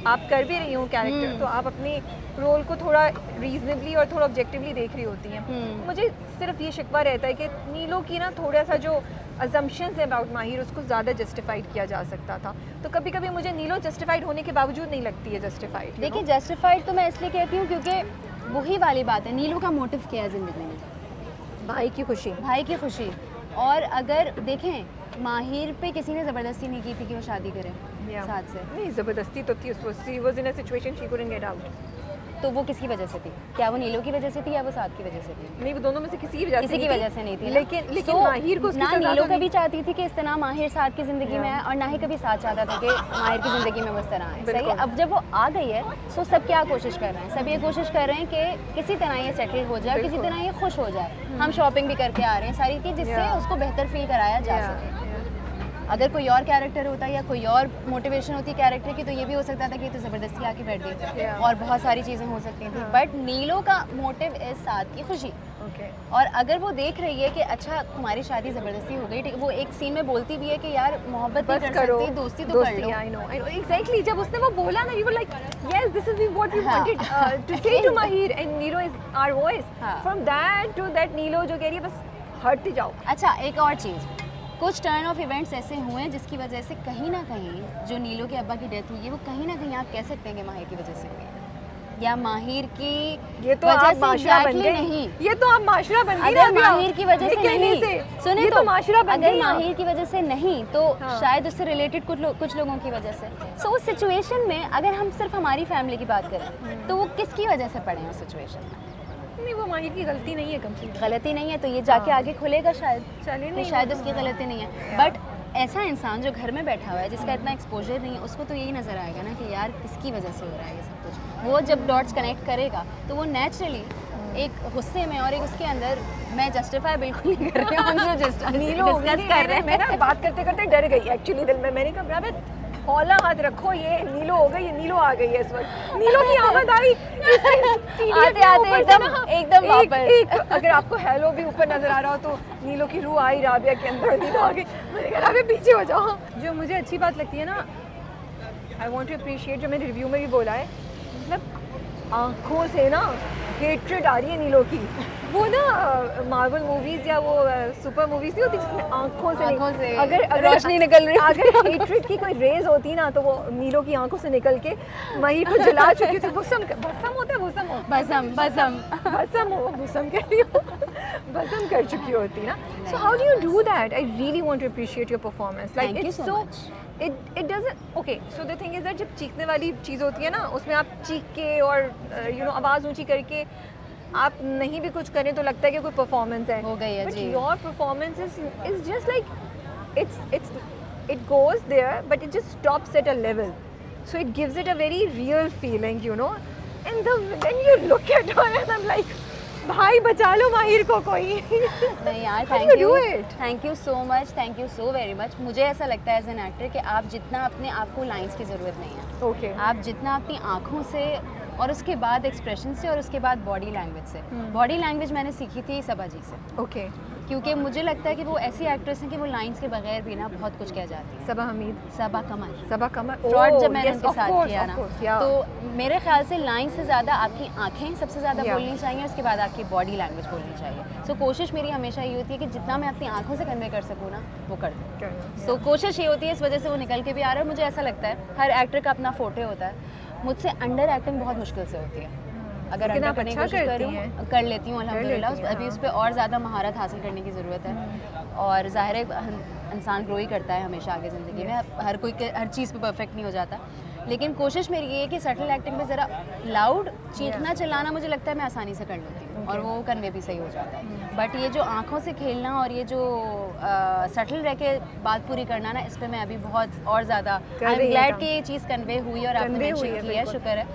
A: आप कर भी रही हो कैरेक्टर, तो आप अपने रोल को थोड़ा रीजनेबली और थोड़ा ऑब्जेक्टिवली देख रही होती हैं। मुझे सिर्फ ये शिकवा रहता है कि नीलो की ना थोड़ा सा जो अजम्पशंस है अबाउट माहिर, उसको ज़्यादा जस्टिफाइड किया जा सकता था। तो कभी कभी मुझे नीलो जस्टिफाइड होने के बावजूद नहीं लगती है जस्टिफाइड।
B: देखिए जस्टिफाइड तो मैं इसलिए कहती हूँ क्योंकि वही वाली बात है, नीलो का मोटिव क्या है ज़िंदगी में? भाई की खुशी। और अगर देखें माहिर पे किसी ने ज़बरदस्ती नहीं की थी कि वो शादी करे साथ से।
A: नहीं, ज़बरदस्ती तो थी, she was in a situation she couldn't get out.
B: तो वो किसकी वजह से थी? क्या वो नीलो की वजह से थी या वो साद की वजह से थी?
A: नहीं, वो दोनों में से किसी की वजह से नहीं थी। लेकिन माहिर को
B: ना नीलो कभी चाहती थी कि इस तरह माहिर साद की ज़िंदगी में आए, और ना ही कभी साद चाहता था कि माहिर की ज़िंदगी में वो इस तरह आए। सही है। अब जब वो आ गई है तो सब क्या कोशिश कर रहे हैं? सब ये कोशिश कर रहे हैं कि किसी तरह ये सेटल हो जाए, किसी तरह ये खुश हो जाए। हम शॉपिंग भी करके आ रहे हैं सारी की, जिससे उसको बेहतर फील कराया जा सके। अगर कोई और कैरेक्टर होता या कोई और मोटिवेशन होती कैरेक्टर की, तो ये भी हो सकता था कि तो ज़बरदस्ती आके बैठ गई और बहुत सारी चीज़ें हो सकती थी। बट नीलो का मोटिव इज साद की खुशी। और अगर वो देख रही है कि अच्छा तुम्हारी शादी ज़बरदस्ती हो गई, वो एक सीन में बोलती भी है कि यार मोहब्बत नहीं कर सकती, दोस्ती तो कर लो।
A: I know exactly। जब उसने वो बोला ना, we were like yes, this is what we wanted to say to Mahir, and Nilo is our voice। From that to that, Nilo जो कह रही है बस हट जाओ।
B: अच्छा, एक और चीज़, कुछ टर्न ऑफ इवेंट्स ऐसे हुए हैं जिसकी वजह से कहीं ना कहीं जो नीलो के अब्बा की डेथ हुई है, वो कहीं ना कहीं आप कह सकते हैं कि माहिर की वजह से हुई है, या माहिर की
A: ये तो आप माशरा बन गए।
B: नहीं,
A: ये तो आप माशरा बन गए।
B: अगर माहिर की वजह से नहीं, सुने तो
A: माशरा बन गए।
B: अगर माहिर की वजह से नहीं तो शायद उससे रिलेटेड कुछ लोगों की वजह से। सो उस सिचुएशन में अगर हम सिर्फ हमारी फैमिली की बात करें तो वो किसकी वजह से पड़े हैं उस सिचुएशन में?
A: नहीं, वो माहिर की गलती नहीं है, कंप्लीट
B: गलती नहीं है, तो ये जाके आगे खुलेगा शायद।
A: चलिए, नहीं
B: शायद उसकी गलती नहीं है। बट ऐसा इंसान जो घर में बैठा हुआ है, जिसका इतना एक्सपोजर नहीं है, उसको तो यही नज़र आएगा ना कि यार किसकी वजह से हो रहा है ये सब कुछ। वो जब डॉट्स कनेक्ट करेगा तो वो नेचुरली एक गुस्से में और एक उसके अंदर, मैं जस्टिफाई बिल्कुल नहीं कर रही हूँ, हम डिस्कस कर रहे हैं।
A: मैं ना बात करते करते डर गई एक्चुअली दिल में। मैंने कहा हौला हाथ रखो, ये नीलो हो गई, ये नीलो आ गई है इस वक्त। नीलो की आमद आई
B: आते एकदम
A: वापस। अगर आपको हेलो भी ऊपर नजर आ रहा हो तो नीलो की रूह आई राबिया के अंदर, नीलो आ गई। मैंने कहा राबिया पीछे हो जाओ। जो मुझे अच्छी बात लगती है ना, आई वांट टू अप्रिशिएट, जो मैंने रिव्यू में भी बोला है, मतलब आँखों से ना हेट्रेड आ रही है नीलो की। वो ना मार्वल मूवीज या वो सुपर मूवीज नहीं होती जिसमें आँखों से अगर
B: रोशनी निकल रही,
A: अगर हेट्रेड की कोई रेज होती ना, तो वो नीलो की आंखों से निकल के माहिर को जला चुकी थी। भस्म होता है, भस्म कह रही हो, भस्म कर चुकी होती ना। So how do you do that? I really want to appreciate your performance. Like it's so it doesn't okay, so the thing is that जब चीखने वाली चीज़ होती है ना, उसमें आप चीख के और आवाज़ ऊंची करके आप नहीं भी कुछ करें तो लगता है कि कोई परफॉर्मेंस है,
B: हो गई है।
A: But your performance is just like it goes there but it just stops at a level, so it gives it a very real feeling, and then you look at her and I'm like, भाई बचा लो माहिर को कोई।
B: नहीं यार, thank you so much, thank you so very much. मुझे ऐसा लगता है एज एन एक्टर कि आप जितना अपने आप को लाइंस की ज़रूरत नहीं है।
A: ओके।
B: आप जितना अपनी आँखों से और उसके बाद एक्सप्रेशन से और उसके बाद बॉडी लैंग्वेज से, बॉडी लैंग्वेज मैंने सीखी थी सबा जी से।
A: ओके।
B: क्योंकि मुझे लगता है कि वो ऐसी एक्ट्रेस हैं कि वो लाइंस के बगैर भी ना बहुत कुछ कह जाती है।
A: सबा कमर
B: फ्रॉड जब मैंने उनके साथ किया ना, तो मेरे ख्याल से लाइन से ज़्यादा आपकी आंखें सबसे ज़्यादा बोलनी चाहिए, उसके बाद आपकी बॉडी लैंग्वेज बोलनी चाहिए। सो कोशिश मेरी हमेशा ये होती है कि जितना मैं अपनी आंखों से कन्वे कर सकूँ ना, वो कर दूँ। सो कोशिश ये होती है, इस वजह से वो निकल के भी आ रहा है। मुझे ऐसा लगता है हर एक्टर का अपना फोटे होता है, मुझसे अंडर एक्टिंग बहुत मुश्किल से होती है। अगर
A: लेकिन
B: अंडर
A: आप
B: करने की
A: अच्छा
B: कोशिश
A: करती
B: करूँ
A: हैं।
B: कर लेती हूँ अल्हम्दुलिल्लाह।
A: लेती हैं,
B: अभी
A: हाँ।
B: उस पर और ज़्यादा महारत हासिल करने की ज़रूरत है और ज़ाहिर है इंसान ग्रो ही करता है हमेशा आगे ज़िंदगी में। हर कोई हर चीज़ पे परफेक्ट नहीं हो जाता, लेकिन कोशिश मेरी ये है कि सटल एक्टिंग में ज़रा लाउड चीखना चिल्लाना मुझे लगता है मैं आसानी से कर लेती हूँ और वो कन्वे भी सही हो जाता है। बट ये जो आँखों से खेलना और ये जो सटल रह के बात पूरी करना ना, इस पर मैं अभी बहुत और ज़्यादा आई एम ग्लैड कि ये चीज़ कन्वे हुई और आपने मेंशन किया है, शुक्र है।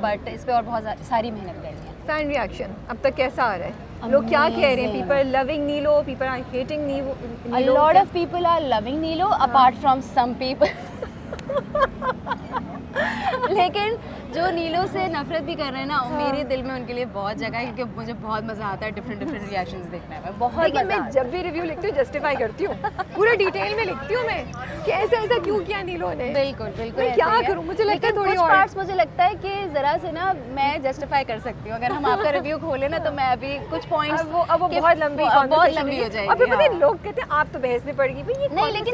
B: बट इस पर और बहुत सारी मेहनत करनी है।
A: फैन रिएक्शन अब तक कैसा आ रहा है? लोग क्या कह रहे हैं? पीपल लविंग नीलो, पीपल आर हेटिंग नीलो।
B: A lot of people are loving Nilo apart from some people. लेकिन जो नीलो से नफरत भी कर रहे हैं ना, मेरे दिल में उनके लिए बहुत जगह है, क्योंकि मुझे बहुत मजा आता है डिफरेंट रिएक्शंस देखने में। बहुत
A: लेकिन
B: मजा
A: मैं जब भी रिव्यू लिखती हूँ जस्टिफाई करती हूँ, पूरा डिटेल में लिखती हूँ मैं कि ऐसा क्यों किया नीलो ने।
B: बिल्कुल बिल्कुल
A: मैं क्या करूँ, मुझे लगता है थोड़ी और
B: पार्ट्स मुझे लगता है कि जरा से ना मैं जस्टिफाई कर सकती हूँ। अगर हम आपका रिव्यू खोले ना तो मैं अभी कुछ पॉइंट्स
A: अब वो बहुत लंबी
B: हो जाएगी।
A: और फिर पता है लोग कहते हैं आप तो बहस में पड़ गई भाई, ये
B: नहीं, लेकिन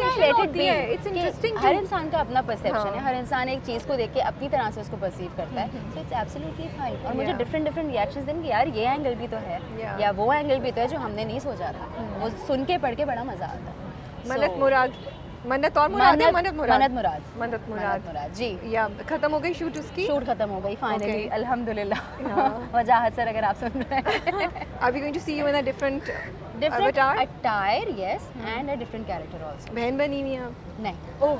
A: इट्स इंटरेस्टिंग।
B: हर इंसान का अपना परसेप्शन है, हर इंसान एक चीज़ को देख के अपनी तरह से उसको परसीव करता है, सो इट्स एब्सोल्युटली फाइन। और मुझे डिफरेंट रिएक्शंस देंगे कि यार ये एंगल भी तो है या वो एंगल भी तो है जो हमने नहीं सोचा था, वो सुन के पढ़ के बड़ा मजा आता है।
A: मन्नत मुराद, मन्नत और मुराद है, मन्नत
B: मुराद जी।
A: या खत्म हो गई शूट उसकी?
B: शूट खत्म हो गई फाइनली अल्हम्दुलिल्लाह। वजाहत सर अगर आप सुन रहे हैं,
A: Are we going to see you in a different avatar?
B: attire, yes, and a different character also.
A: बहन बनी हुई हैं आप?
B: नहीं।
A: ओह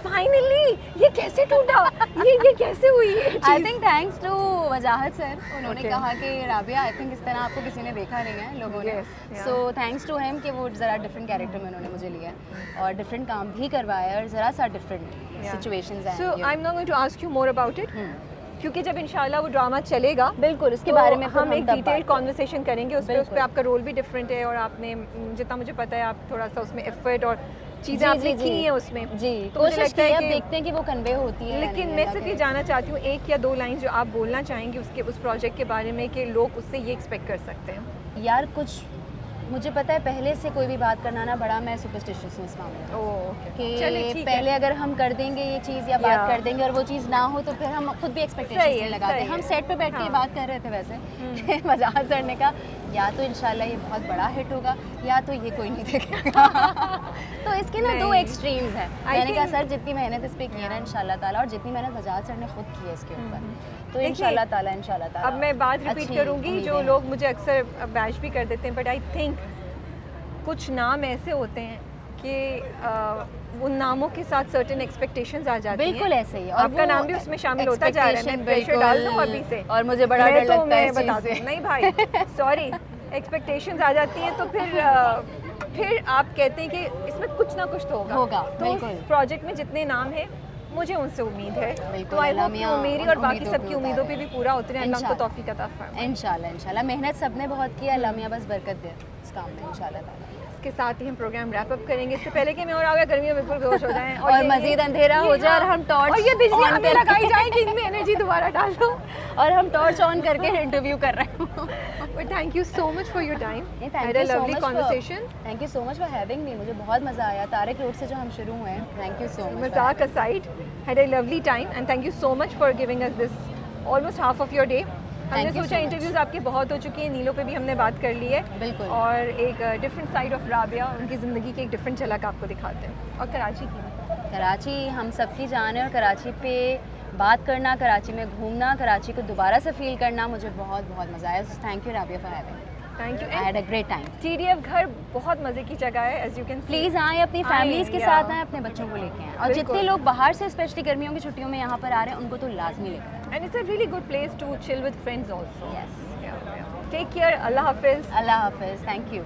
A: फाइनली, ये कैसे टूटा? ये कैसे हुई ये चीज़?
B: I think thanks to Wajahat sir, उन्होंने
A: Okay.
B: कहा कि राबिया आई थिंक इस तरह आपको किसी ने देखा नहीं है लोगों ने,
A: Yes, yeah.
B: So thanks to him कि वो ज़रा डिफरेंट कैरेक्टर में उन्होंने मुझे लिया और डिफरेंट काम भी करवाया और ज़रा सा डिफरेंट सिचुएशंस हैं।
A: So I'm not going to ask you more about it. क्योंकि जब इंशाल्लाह वो ड्रामा चलेगा
B: बिल्कुल उसके
A: तो
B: बारे में
A: हम एक डिटेल्ड कॉन्वर्सेशन करेंगे उस
B: बिल्कुल।
A: पर आपका रोल भी डिफरेंट है और आपने जितना मुझे पता है आप थोड़ा सा उसमें एफर्ट और चीज़ें आपने की हैं उसमें
B: जी,
A: तो मुझे
B: कोशिश
A: लगता है
B: की है, अब
A: कि
B: देखते हैं कि वो कन्वे होती है।
A: लेकिन मैं सिर्फ ये जानना चाहती हूँ एक या दो लाइन जो आप बोलना चाहेंगे उसके उस प्रोजेक्ट के बारे में कि लोग उससे ये एक्सपेक्ट कर सकते हैं।
B: यार कुछ मुझे पता है पहले से कोई भी बात करना ना बड़ा मैं सुपरस्टिशियस हूँ इस मामले में कि पहले अगर हम कर देंगे ये चीज़ या बात कर देंगे और वो चीज़ ना हो तो फिर हम खुद भी एक्सपेक्टेशन लगाते हैं। हम सेट पे बैठ के बात कर रहे थे वैसे वजाहत सर ने कहा या तो इंशाल्लाह ये बहुत बड़ा हिट होगा या तो ये कोई नहीं देखेगा। तो इसके ना दो एक्सट्रीम्स हैं। मैंने कहा सर जितनी मेहनत इस पर की है ना इंशाल्लाह ताला और जितनी मेहनत वजाहत सर ने खुद की है इसके ऊपर तो इंशाल्लाह ताला
A: अब मैं बात रिपीट करूँगी जो लोग मुझे अक्सर बैश भी कर देते हैं बट आई थिंक कुछ नाम ऐसे होते हैं कि उन नामों के साथ सर्टेन एक्सपेक्टेशंस आ जाती हैं।
B: बिल्कुल ऐसे ही और
A: आपका नाम भी उसमें शामिल होता जा रहा है। मैं प्रेशर डाल दूं अभी से
B: और मुझे बड़ा डर लगता है
A: बता दूं नहीं भाई सॉरी एक्सपेक्टेशंस आ जाती हैं तो फिर आप कहते हैं कि इसमें कुछ ना कुछ तो होगा। तो प्रोजेक्ट में जितने नाम हैं मुझे उनसे उम्मीद है तो आई होप कि मेरी और बाकी सबकी उम्मीदों पे भी पूरा उतरे। अल्लाह को तौफीक अता फरमाए
B: इंशाल्लाह। मेहनत सबने बहुत की, अल्लाह मियां बस बरकत दे इस काम में इंशाल्लाह ताला।
A: इसके साथ ही हम प्रोग्राम रैप अप करेंगे। इससे पहले कि मैं और आगे गर्मियों में बिल्कुल बेहोश हो जाएं
B: और मजीद अंधेरा हो जाए और हम टॉर्च
A: और ये बिजली हमें लगाई जाए कि इनमें एनर्जी दोबारा डाल दो
B: और हम टॉर्च ऑन करके इंटरव्यू कर रहे हैं।
A: But thank you so much for your time,
B: thank you so much for having me. मुझे बहुत मज़ा आया तारिक रोड से जो हम शुरू हुए हैं। Thank you so much.
A: मजाक aside had a lovely time and thank you so much for giving us this almost half of your day. हमने सोचा इंटरव्यूज आपके बहुत हो चुकी हैं, नीलो पे भी हमने बात कर ली है
B: बिल्कुल
A: और एक डिफरेंट साइड ऑफ राबिया उनकी ज़िंदगी की एक डिफरेंट झलक आपको दिखाते हैं। और कराची की
B: कराची हम सबकी जान है और कराची पे बात करना, कराची में घूमना, कराची को दोबारा से फील करना मुझे बहुत बहुत मज़ा आया। Thank you Rabia for having.
A: Thank you.
B: I had a great time.
A: TDF घर बहुत मज़े की जगह है एज यू कैन।
B: प्लीज़ आएँ अपनी फैमिलीज़ के साथ आएँ, अपने बच्चों को लेके आएँ और जितने लोग बाहर से स्पेशली गर्मियों की छुट्टियों में यहाँ पर आ रहे हैं उनको तो लाजमी लेकर आएँ।
A: And it's a really good place to chill with friends also. Yes take care. अल्लाह हाफिज़।
B: अल्लाह हाफिज़। Thank you.